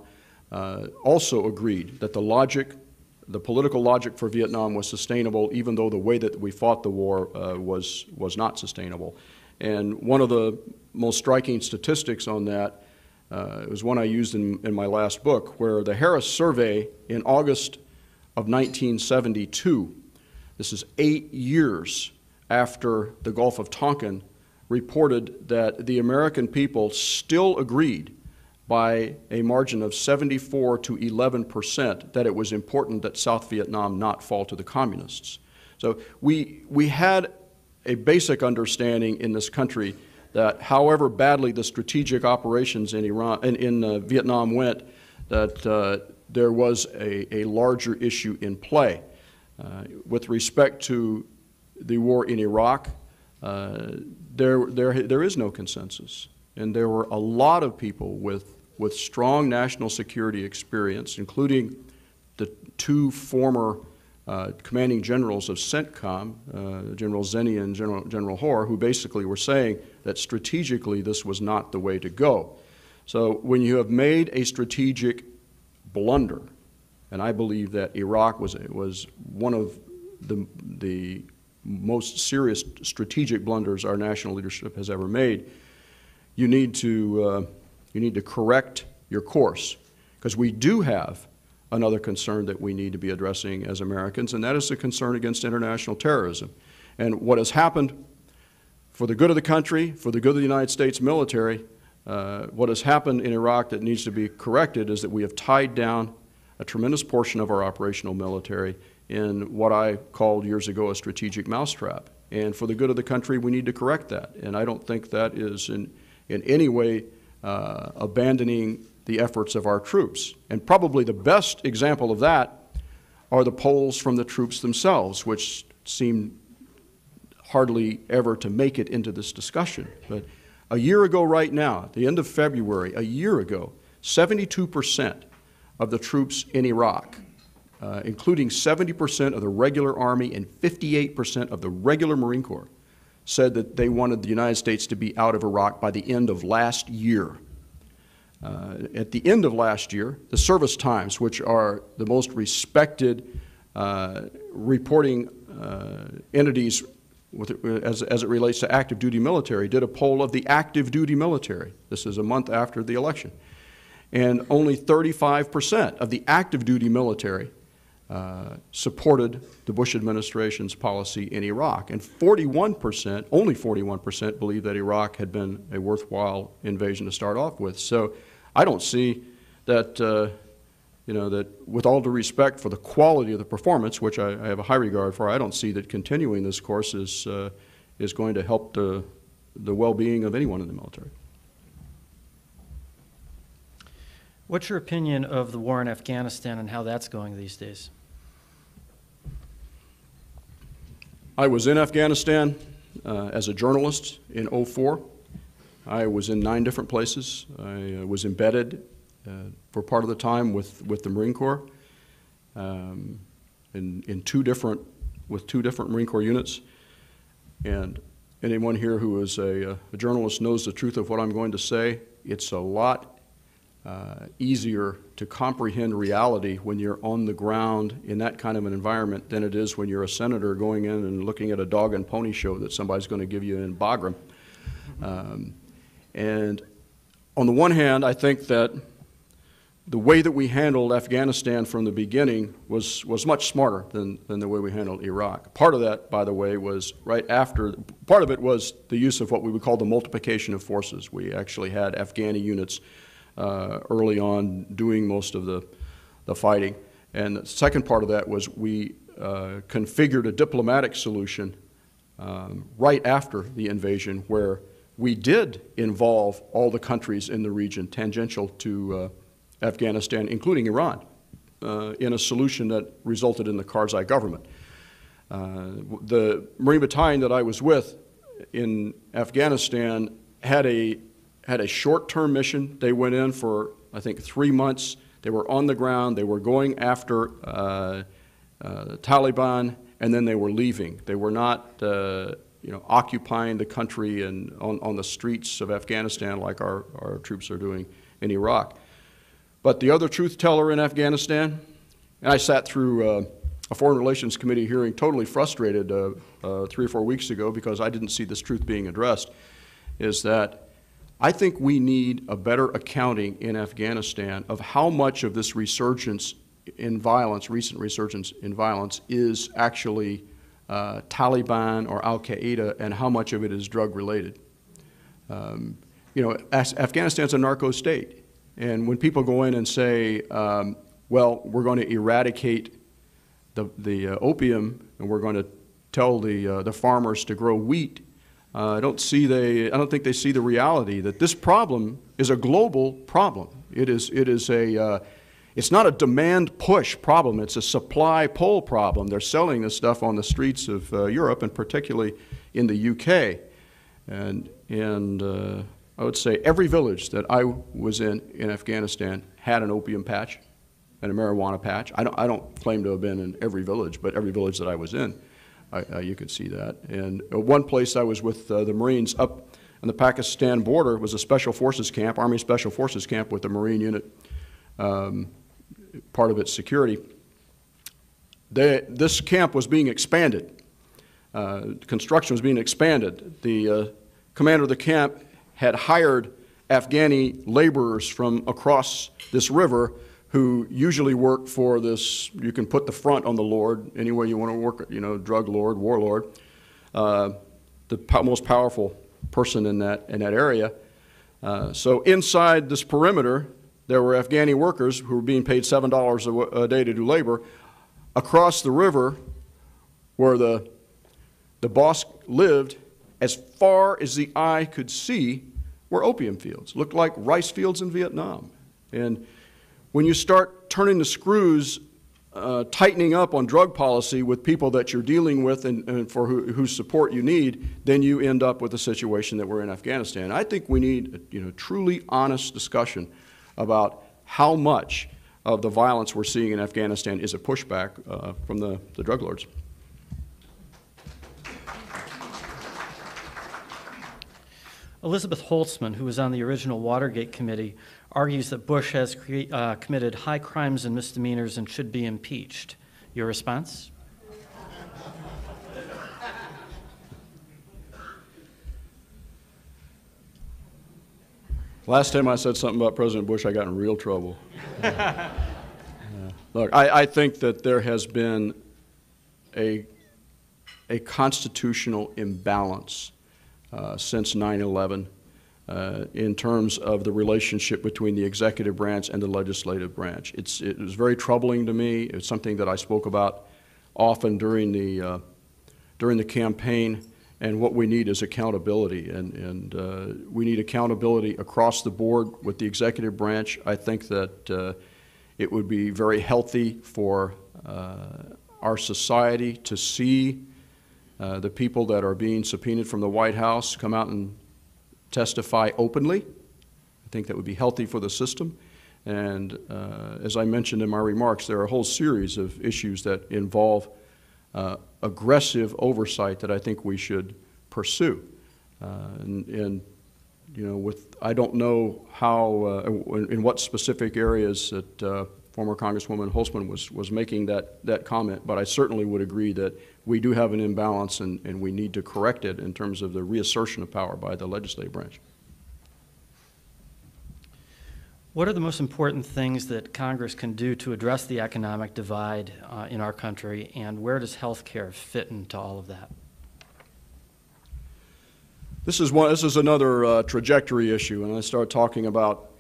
also agreed that the logic the political logic for Vietnam was sustainable, even though the way that we fought the war was not sustainable. And one of the most striking statistics on that was one I used in my last book, where the Harris Survey in August of 1972, this is 8 years after the Gulf of Tonkin, reported that the American people still agreed by a margin of 74 to 11% that it was important that South Vietnam not fall to the communists. So we had a basic understanding in this country that however badly the strategic operations in Vietnam went, that there was a larger issue in play. With respect to the war in Iraq, there is no consensus. And there were a lot of people with strong national security experience, including the two former commanding generals of CENTCOM, General Zenny and General Hoare, who basically were saying that strategically this was not the way to go. So when you have made a strategic blunder, and I believe that Iraq was one of the most serious strategic blunders our national leadership has ever made, you need to correct your course, because we do have another concern that we need to be addressing as Americans, and that is the concern against international terrorism. And what has happened for the good of the country, for the good of the United States military, what has happened in Iraq that needs to be corrected is that we have tied down a tremendous portion of our operational military in what I called years ago a strategic mousetrap. And for the good of the country, we need to correct that. And I don't think that is in any way abandoning the efforts of our troops. And probably the best example of that are the polls from the troops themselves, which seem hardly ever to make it into this discussion. But a year ago right now, at the end of February, a year ago, 72% of the troops in Iraq, including 70% of the regular Army and 58% of the regular Marine Corps, said that they wanted the United States to be out of Iraq by the end of last year. At the end of last year, the Service Times, which are the most respected reporting entities as it relates to active duty military, did a poll of the active duty military. This is a month after the election. And only 35% of the active duty military supported the Bush administration's policy in Iraq. And 41%, only 41%, believe that Iraq had been a worthwhile invasion to start off with. So I don't see that, that with all due respect for the quality of the performance, which I have a high regard for, I don't see that continuing this course is going to help the well-being of anyone in the military. What's your opinion of the war in Afghanistan and how that's going these days? I was in Afghanistan as a journalist in '04. I was in 9 different places. I was embedded for part of the time with the Marine Corps with 2 different Marine Corps units. And anyone here who is a journalist knows the truth of what I'm going to say. It's a lot easier to comprehend reality when you're on the ground in that kind of an environment than it is when you're a senator going in and looking at a dog and pony show that somebody's going to give you in Bagram. And on the one hand, I think that the way that we handled Afghanistan from the beginning was much smarter than the way we handled Iraq. Part of that, by the way, was part of it was the use of what we would call the multiplication of forces. We actually had Afghani units early on doing most of the fighting. And the second part of that was we configured a diplomatic solution right after the invasion where we did involve all the countries in the region tangential to Afghanistan, including Iran, in a solution that resulted in the Karzai government. The Marine Battalion that I was with in Afghanistan had a short-term mission. They went in for, I think, 3 months. They were on the ground. They were going after the Taliban, and then they were leaving. They were not occupying the country and on the streets of Afghanistan like our troops are doing in Iraq. But the other truth teller in Afghanistan And I sat through a Foreign Relations Committee hearing totally frustrated 3 or 4 weeks ago because I didn't see this truth being addressed, is that I think we need a better accounting in Afghanistan of how much of this resurgence in violence, recent resurgence in violence, is actually Taliban or Al-Qaeda and how much of it is drug-related. You know, Afghanistan's a narco state. And when people go in and say, well, we're going to eradicate the opium and we're going to tell the farmers to grow wheat, I don't think they see the reality that this problem is a global problem. It's not a demand push problem. It's a supply pull problem. They're selling this stuff on the streets of Europe and particularly in the UK. And I would say every village that I was in Afghanistan had an opium patch and a marijuana patch. I don't claim to have been in every village, but every village that I was in, you could see that. And one place I was with the Marines up on the Pakistan border was a special forces camp, Army Special Forces camp with the Marine unit, part of its security. This camp was being expanded. Construction was being expanded. The commander of the camp had hired Afghani laborers from across this river who usually work for this, you can put the front on the Lord any way you want to work it, you know, drug lord, warlord, the most powerful person in that area. So inside this perimeter, there were Afghani workers who were being paid $7 a day to do labor. Across the river where the boss lived, as far as the eye could see, were opium fields. Looked like rice fields in Vietnam. And when you start turning the screws, tightening up on drug policy with people that you're dealing with and for whose support you need, then you end up with the situation that we're in Afghanistan. I think we need a truly honest discussion about how much of the violence we're seeing in Afghanistan is a pushback from the drug lords. Elizabeth Holtzman, who was on the original Watergate committee, argues that Bush has committed high crimes and misdemeanors and should be impeached. Your response? Last time I said something about President Bush, I got in real trouble. Look, I think that there has been a constitutional imbalance since 9/11 in terms of the relationship between the executive branch and the legislative branch. It was very troubling to me. It's something that I spoke about often during the campaign. And what we need is accountability, and we need accountability across the board with the executive branch. I think that it would be very healthy for our society to see the people that are being subpoenaed from the White House come out and testify openly. I think that would be healthy for the system. And as I mentioned in my remarks, there are a whole series of issues that involve aggressive oversight that I think we should pursue. And you know, I don't know how, in what specific areas that former Congresswoman Holtzman was making that comment, but I certainly would agree that we do have an imbalance and we need to correct it in terms of the reassertion of power by the legislative branch. What are the most important things that Congress can do to address the economic divide in our country, and where does health care fit into all of that? This is another trajectory issue, and I start talking about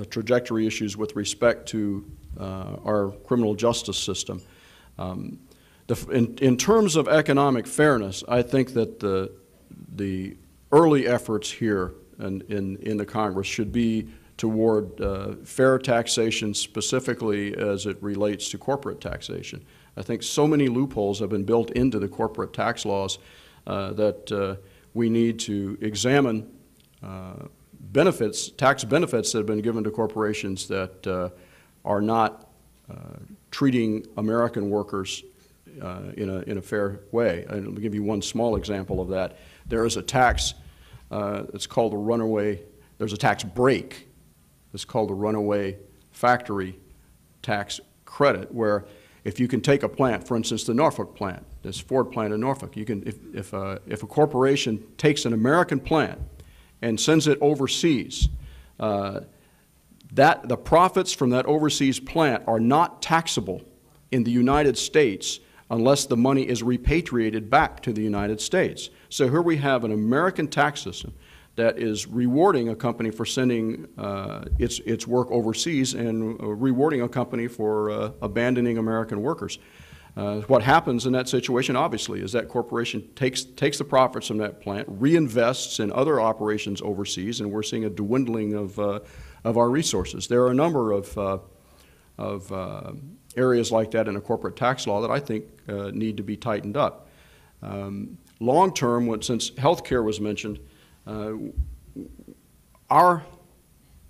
trajectory issues with respect to our criminal justice system. In terms of economic fairness, I think that the early efforts here in the Congress should be toward fair taxation, specifically as it relates to corporate taxation. I think so many loopholes have been built into the corporate tax laws that we need to examine tax benefits that have been given to corporations that are not treating American workers in a fair way. And let me give you one small example of that. There is a tax, it's called a runaway, there's a tax break. It's called the runaway factory tax credit, where if you can take a plant, for instance, the Norfolk plant, this Ford plant in Norfolk, you can, if a corporation takes an American plant and sends it overseas, the profits from that overseas plant are not taxable in the United States unless the money is repatriated back to the United States. So here we have an American tax system that is rewarding a company for sending its work overseas and rewarding a company for abandoning American workers. What happens in that situation, obviously, is that corporation takes the profits from that plant, reinvests in other operations overseas, and we're seeing a dwindling of our resources. There are a number of areas like that in a corporate tax law that I think need to be tightened up. Long term, since health care was mentioned, and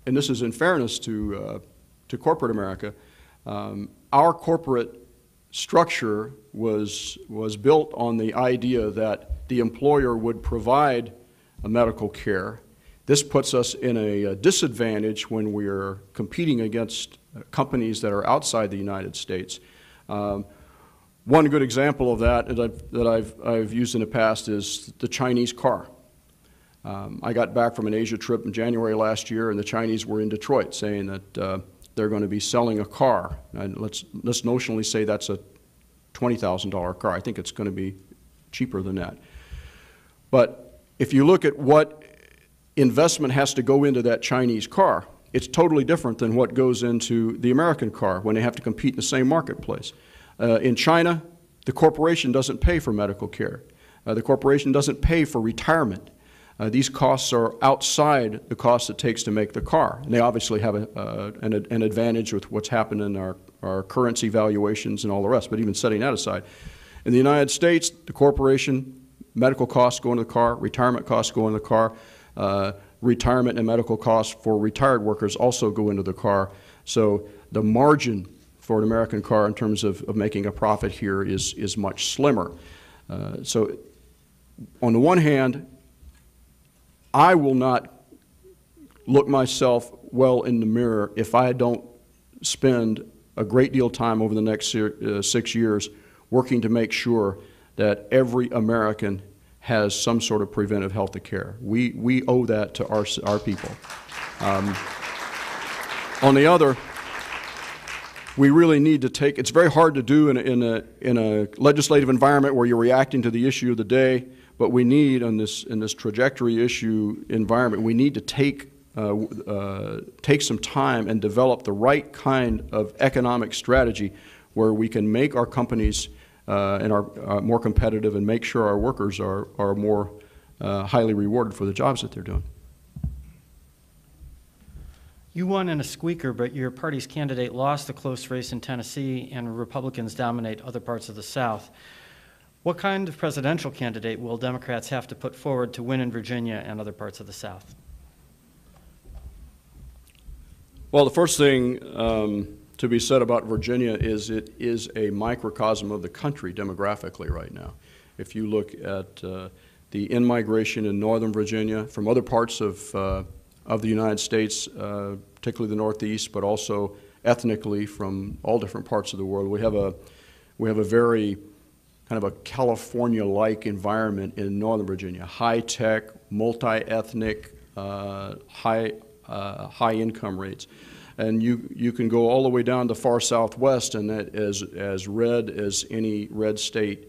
this is in fairness to corporate America, our corporate structure was built on the idea that the employer would provide a medical care. This puts us in a disadvantage when we're competing against companies that are outside the United States. One good example of that I've used in the past is the Chinese car. I got back from an Asia trip in January last year, and the Chinese were in Detroit saying that they're going to be selling a car. And let's notionally say that's a $20,000 car. I think it's going to be cheaper than that. But if you look at what investment has to go into that Chinese car, it's totally different than what goes into the American car when they have to compete in the same marketplace. In China, the corporation doesn't pay for medical care. The corporation doesn't pay for retirement. These costs are outside the cost it takes to make the car. And they obviously have an advantage with what's happened in our currency valuations and all the rest, but even setting that aside. In the United States, the corporation, medical costs go into the car, retirement costs go into the car, retirement and medical costs for retired workers also go into the car. So the margin for an American car in terms of making a profit here is much slimmer. So on the one hand, I will not look myself well in the mirror if I don't spend a great deal of time over the next 6 years working to make sure that every American has some sort of preventive health care. We owe that to our people. On the other, we really need to take, it's very hard to do in a legislative environment where you're reacting to the issue of the day, but we need in this trajectory issue environment, we need to take some time and develop the right kind of economic strategy where we can make our companies and are more competitive and make sure our workers are more highly rewarded for the jobs that they're doing. You won in a squeaker, but your party's candidate lost a close race in Tennessee, and Republicans dominate other parts of the South. What kind of presidential candidate will Democrats have to put forward to win in Virginia and other parts of the South? Well, the first thing to be said about Virginia is it is a microcosm of the country demographically right now. If you look at the in-migration in Northern Virginia from other parts of the United States, particularly the Northeast, but also ethnically from all different parts of the world, we have a very kind of a California-like environment in Northern Virginia, high-tech, multi-ethnic, high income rates. And you can go all the way down to far southwest, and that is as red as any red state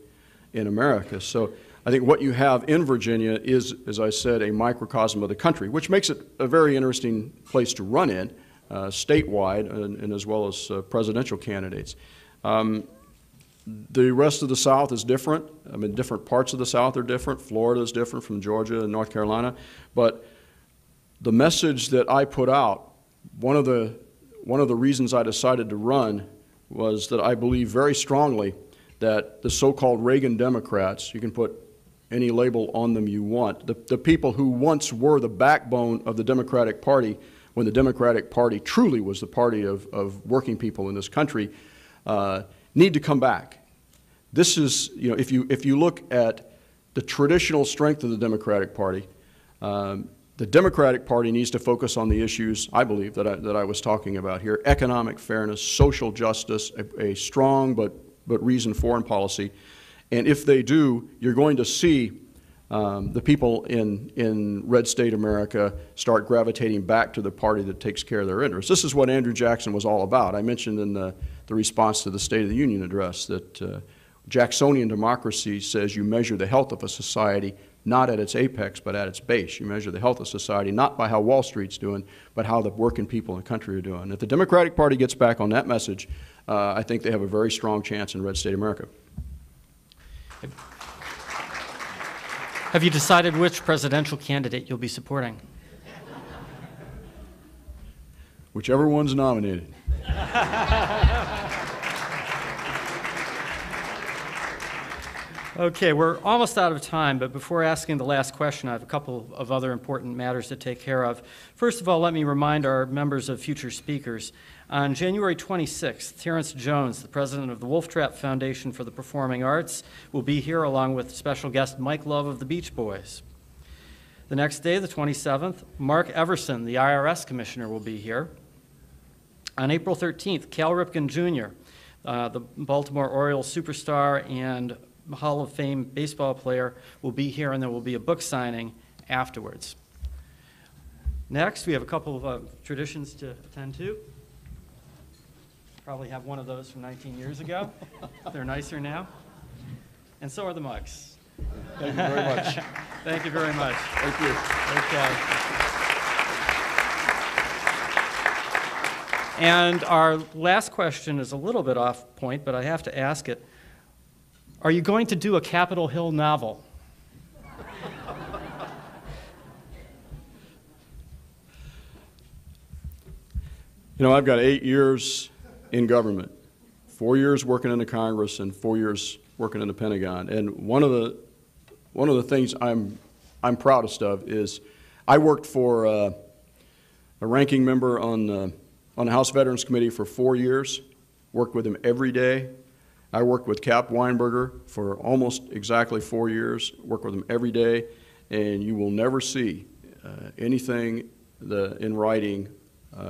in America. So I think what you have in Virginia is, as I said, a microcosm of the country, which makes it a very interesting place to run in, statewide, and as well as presidential candidates. The rest of the South is different. I mean, different parts of the South are different. Florida is different from Georgia and North Carolina. But the message that I put out, one of the reasons I decided to run was that I believe very strongly that the so-called Reagan Democrats, you can put any label on them you want, the people who once were the backbone of the Democratic Party when the Democratic Party truly was the party of working people in this country, need to come back. This is, you know, if you look at the traditional strength of the Democratic Party, The Democratic Party needs to focus on the issues, I believe, that I was talking about here: economic fairness, social justice, a strong but reasoned foreign policy. And if they do, you're going to see the people in red state America start gravitating back to the party that takes care of their interests. This is what Andrew Jackson was all about. I mentioned in the response to the State of the Union address that Jacksonian democracy says you measure the health of a society not at its apex, but at its base. You measure the health of society not by how Wall Street's doing, but how the working people in the country are doing. If the Democratic Party gets back on that message, I think they have a very strong chance in red state America. Have you decided which presidential candidate you'll be supporting? Whichever one's nominated. Okay, we're almost out of time, but before asking the last question, I have a couple of other important matters to take care of. First of all, let me remind our members of future speakers. On January 26th, Terrence Jones, the president of the Wolf Trap Foundation for the Performing Arts, will be here along with special guest Mike Love of the Beach Boys. The next day, the 27th, Mark Everson, the IRS commissioner, will be here. On April 13th, Cal Ripken Jr., the Baltimore Orioles superstar and Hall of Fame baseball player, will be here, and there will be a book signing afterwards. Next, we have a couple of traditions to attend to. Probably have one of those from 19 years ago. They're nicer now. And so are the mugs. Thank you very much. Thank you very much. Thank you. Okay. And our last question is a little bit off point, but I have to ask it. Are you going to do a Capitol Hill novel? You know, I've got 8 years in government, 4 years working in the Congress and 4 years working in the Pentagon. And one of the things I'm proudest of is I worked for a ranking member on the House Veterans Committee for 4 years, worked with him every day. I worked with Cap Weinberger for almost exactly 4 years, worked with him every day, and you will never see anything in writing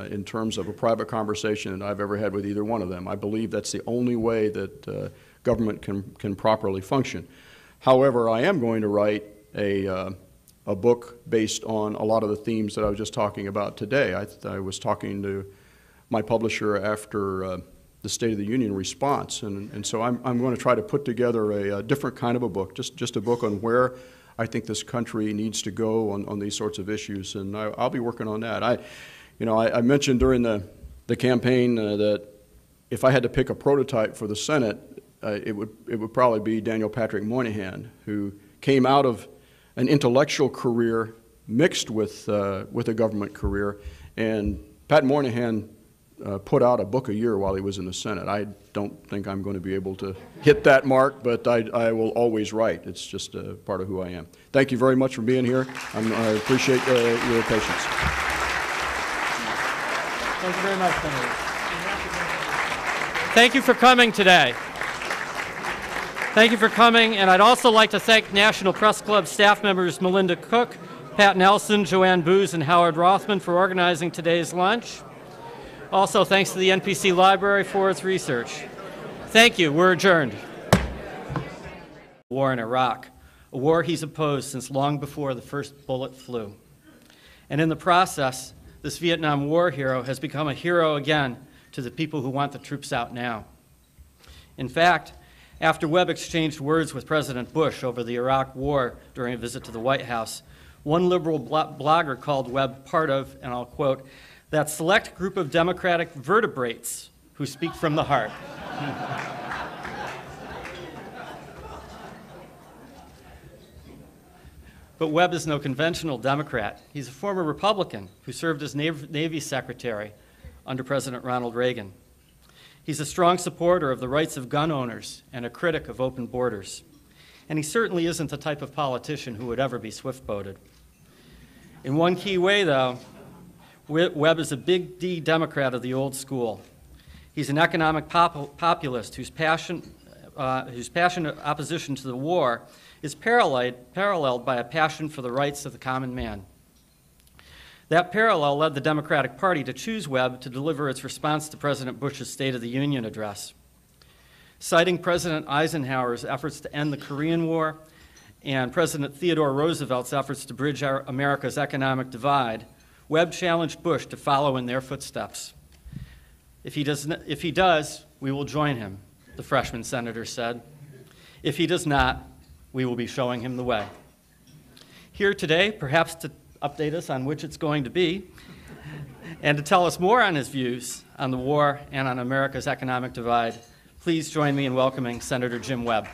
in terms of a private conversation that I've ever had with either one of them. I believe that's the only way that government can properly function. However, I am going to write a book based on a lot of the themes that I was just talking about today. I was talking to my publisher after the State of the Union response, and so I'm going to try to put together a different kind of a book, just a book on where I think this country needs to go on these sorts of issues, and I'll be working on that. I mentioned during the campaign that if I had to pick a prototype for the Senate, it would probably be Daniel Patrick Moynihan, who came out of an intellectual career mixed with a government career, and Pat Moynihan put out a book a year while he was in the Senate. I don't think I'm going to be able to hit that mark, but I will always write. It's just a part of who I am. Thank you very much for being here. I appreciate your patience. Thank you very much, Senator. Thank you for coming today. Thank you for coming, and I'd also like to thank National Press Club staff members Melinda Cook, Pat Nelson, Joanne Booz, and Howard Rothman for organizing today's lunch. Also, thanks to the NPC Library for its research. Thank you. We're adjourned. War in Iraq, a war he's opposed since long before the first bullet flew. And in the process, this Vietnam War hero has become a hero again to the people who want the troops out now. In fact, after Webb exchanged words with President Bush over the Iraq War during a visit to the White House, one liberal blogger called Webb part of, and I'll quote, that select group of Democratic vertebrates who speak from the heart. But Webb is no conventional Democrat. He's a former Republican who served as Navy Secretary under President Ronald Reagan. He's a strong supporter of the rights of gun owners and a critic of open borders. And he certainly isn't the type of politician who would ever be swift-boated. In one key way, though, Webb is a big D Democrat of the old school. He's an economic populist whose passionate opposition to the war is paralleled by a passion for the rights of the common man. That parallel led the Democratic Party to choose Webb to deliver its response to President Bush's State of the Union address. Citing President Eisenhower's efforts to end the Korean War and President Theodore Roosevelt's efforts to bridge America's economic divide, Webb challenged Bush to follow in their footsteps. If he does, we will join him, the freshman senator said. If he does not, we will be showing him the way. Here today, perhaps to update us on which it's going to be, and to tell us more on his views on the war and on America's economic divide, please join me in welcoming Senator Jim Webb.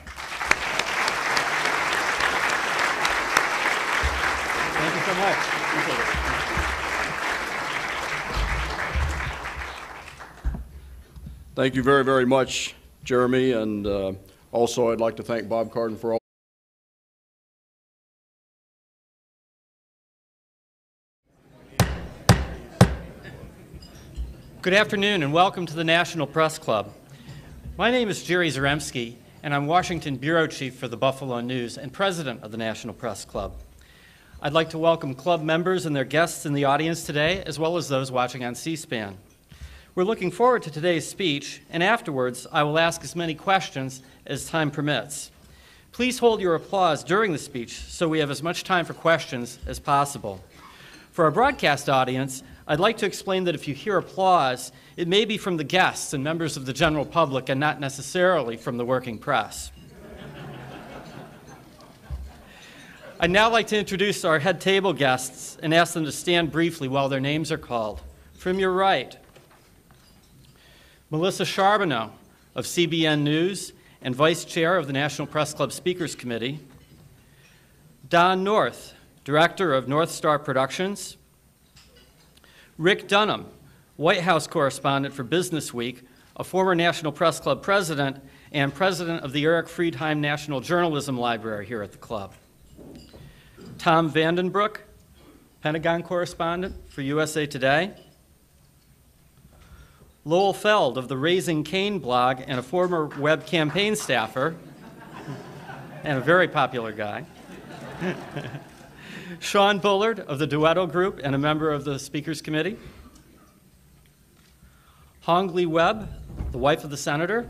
Thank you so much. Appreciate it. Thank you very, very much, Jeremy, and also I'd like to thank Bob Cardin for all. Good afternoon and welcome to the National Press Club. My name is Jerry Zaremski and I'm Washington Bureau Chief for the Buffalo News and President of the National Press Club. I'd like to welcome club members and their guests in the audience today, as well as those watching on C-SPAN. We're looking forward to today's speech, and afterwards I will ask as many questions as time permits. Please hold your applause during the speech so we have as much time for questions as possible. For our broadcast audience, I'd like to explain that if you hear applause, it may be from the guests and members of the general public and not necessarily from the working press. I'd now like to introduce our head table guests and ask them to stand briefly while their names are called. From your right, Melissa Charbonneau of CBN News and Vice Chair of the National Press Club Speakers Committee. Don North, Director of North Star Productions. Rick Dunham, White House Correspondent for Business Week, a former National Press Club President and President of the Eric Friedheim National Journalism Library here at the club. Tom Vandenbroek, Pentagon Correspondent for USA Today. Lowell Feld of the Raising Cain blog and a former Webb campaign staffer, and a very popular guy. Sean Bullard of the Duetto Group and a member of the Speakers Committee. Hongli Webb, the wife of the senator.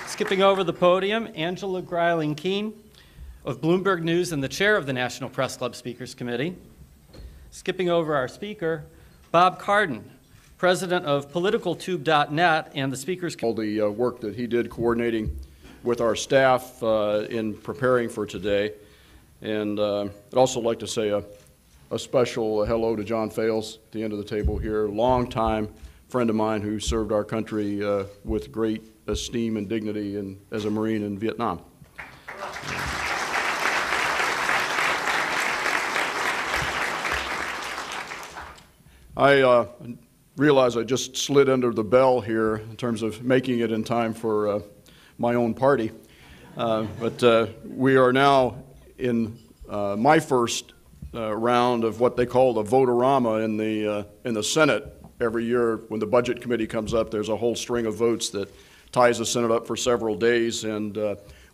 Skipping over the podium, Angela Greiling-Keene of Bloomberg News and the chair of the National Press Club Speakers Committee. Skipping over our speaker, Bob Cardin, president of PoliticalTube.net and the Speakers Committee. All the work that he did coordinating with our staff in preparing for today. And I'd also like to say a special hello to John Fales at the end of the table here, longtime friend of mine who served our country with great esteem and dignity as a Marine in Vietnam. I realize I just slid under the bell here in terms of making it in time for my own party, but we are now in my first round of what they call the vote-a-rama in the Senate. Every year when the Budget Committee comes up, there's a whole string of votes that ties the Senate up for several days, and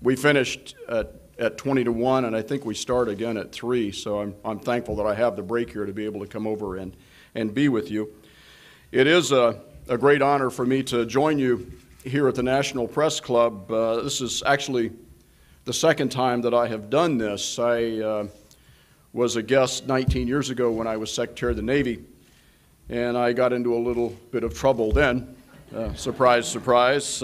we finished at 20-1, and I think we start again at 3, so I'm thankful that I have the break here to be able to come over and be with you. It is a great honor for me to join you here at the National Press Club. This is actually the second time that I have done this. I was a guest 19 years ago when I was Secretary of the Navy, and I got into a little bit of trouble then. Surprise, surprise.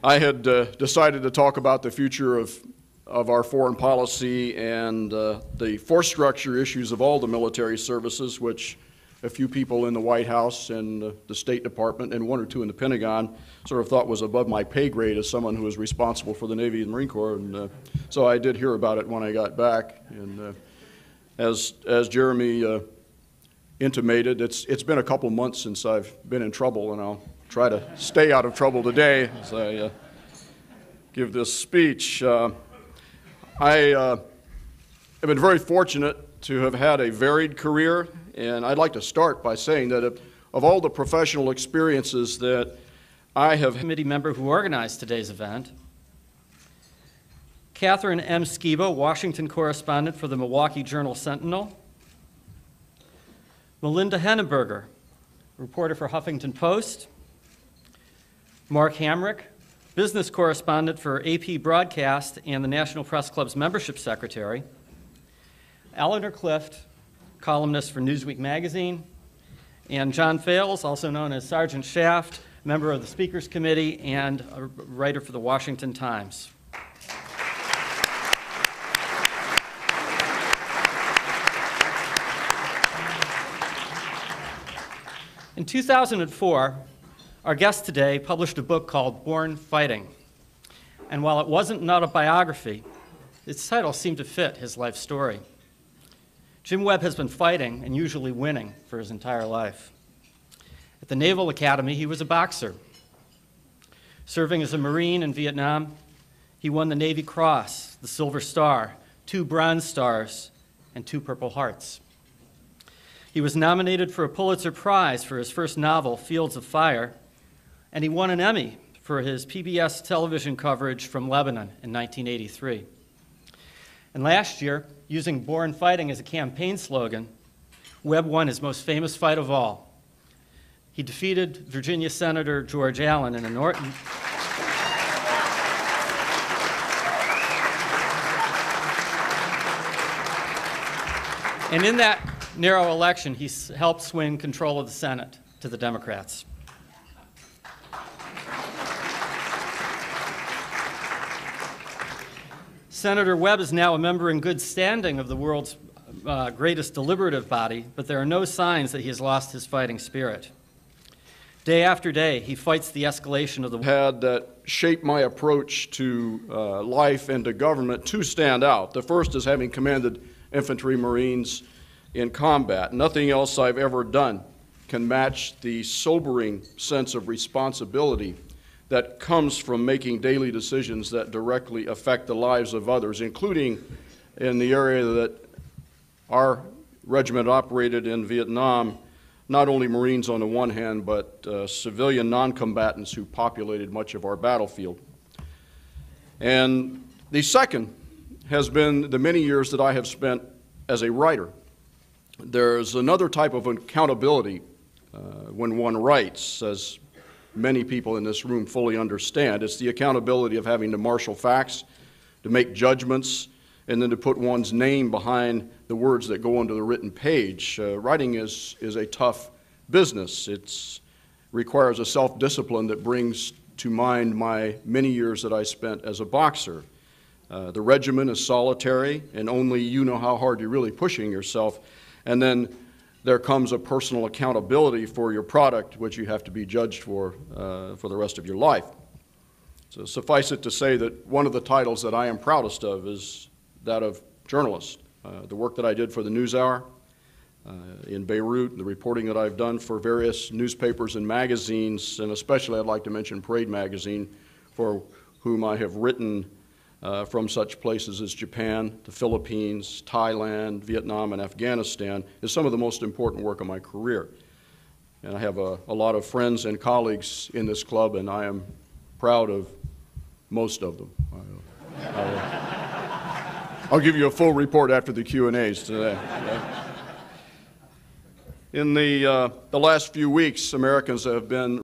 I had decided to talk about the future of our foreign policy and the force structure issues of all the military services, which a few people in the White House and the State Department and one or two in the Pentagon sort of thought was above my pay grade as someone who was responsible for the Navy and Marine Corps. And so I did hear about it when I got back. And as Jeremy intimated, it's been a couple months since I've been in trouble, and I'll try to stay out of trouble today as I give this speech. I have been very fortunate to have had a varied career, and I'd like to start by saying that of all the professional experiences that I have... Committee member who organized today's event, Catherine M. Skiba, Washington correspondent for the Milwaukee Journal-Sentinel. Melinda Henneberger, reporter for Huffington Post. Mark Hamrick, business correspondent for AP Broadcast and the National Press Club's membership secretary. Eleanor Clift, columnist for Newsweek magazine. And John Fales, also known as Sergeant Shaft, member of the Speakers Committee and a writer for the Washington Times. In 2004, our guest today published a book called Born Fighting. And while it wasn't an autobiography, its title seemed to fit his life story. Jim Webb has been fighting, and usually winning, for his entire life. At the Naval Academy, he was a boxer. Serving as a Marine in Vietnam, he won the Navy Cross, the Silver Star, 2 Bronze Stars, and 2 Purple Hearts. He was nominated for a Pulitzer Prize for his first novel, Fields of Fire, and he won an Emmy for his PBS television coverage from Lebanon in 1983. And last year, using Born Fighting as a campaign slogan, Webb won his most famous fight of all. He defeated Virginia Senator George Allen in a Norton. And in that narrow election, he helped swing control of the Senate to the Democrats. Senator Webb is now a member in good standing of the world's greatest deliberative body, but there are no signs that he has lost his fighting spirit. Day after day, he fights the escalation of the had that shaped my approach to life and to government to stand out. The first is having commanded infantry Marines in combat. Nothing else I've ever done can match the sobering sense of responsibility that comes from making daily decisions that directly affect the lives of others, including in the area that our regiment operated in Vietnam, not only Marines on the one hand, but civilian non-combatants who populated much of our battlefield. And the second has been the many years that I have spent as a writer. There's another type of accountability when one writes, as many people in this room fully understand. It's the accountability of having to marshal facts, to make judgments, and then to put one's name behind the words that go onto the written page. Writing is a tough business. It requires a self-discipline that brings to mind my many years that I spent as a boxer. The regimen is solitary, and only you know how hard you're really pushing yourself. And then there comes a personal accountability for your product, which you have to be judged for the rest of your life. So suffice it to say that one of the titles that I am proudest of is that of journalist. The work that I did for the NewsHour in Beirut, the reporting that I've done for various newspapers and magazines, and especially I'd like to mention Parade Magazine, for whom I have written from such places as Japan, the Philippines, Thailand, Vietnam, and Afghanistan, is some of the most important work of my career. And I have a lot of friends and colleagues in this club, and I am proud of most of them. I'll give you a full report after the Q&As today. In the last few weeks, Americans have been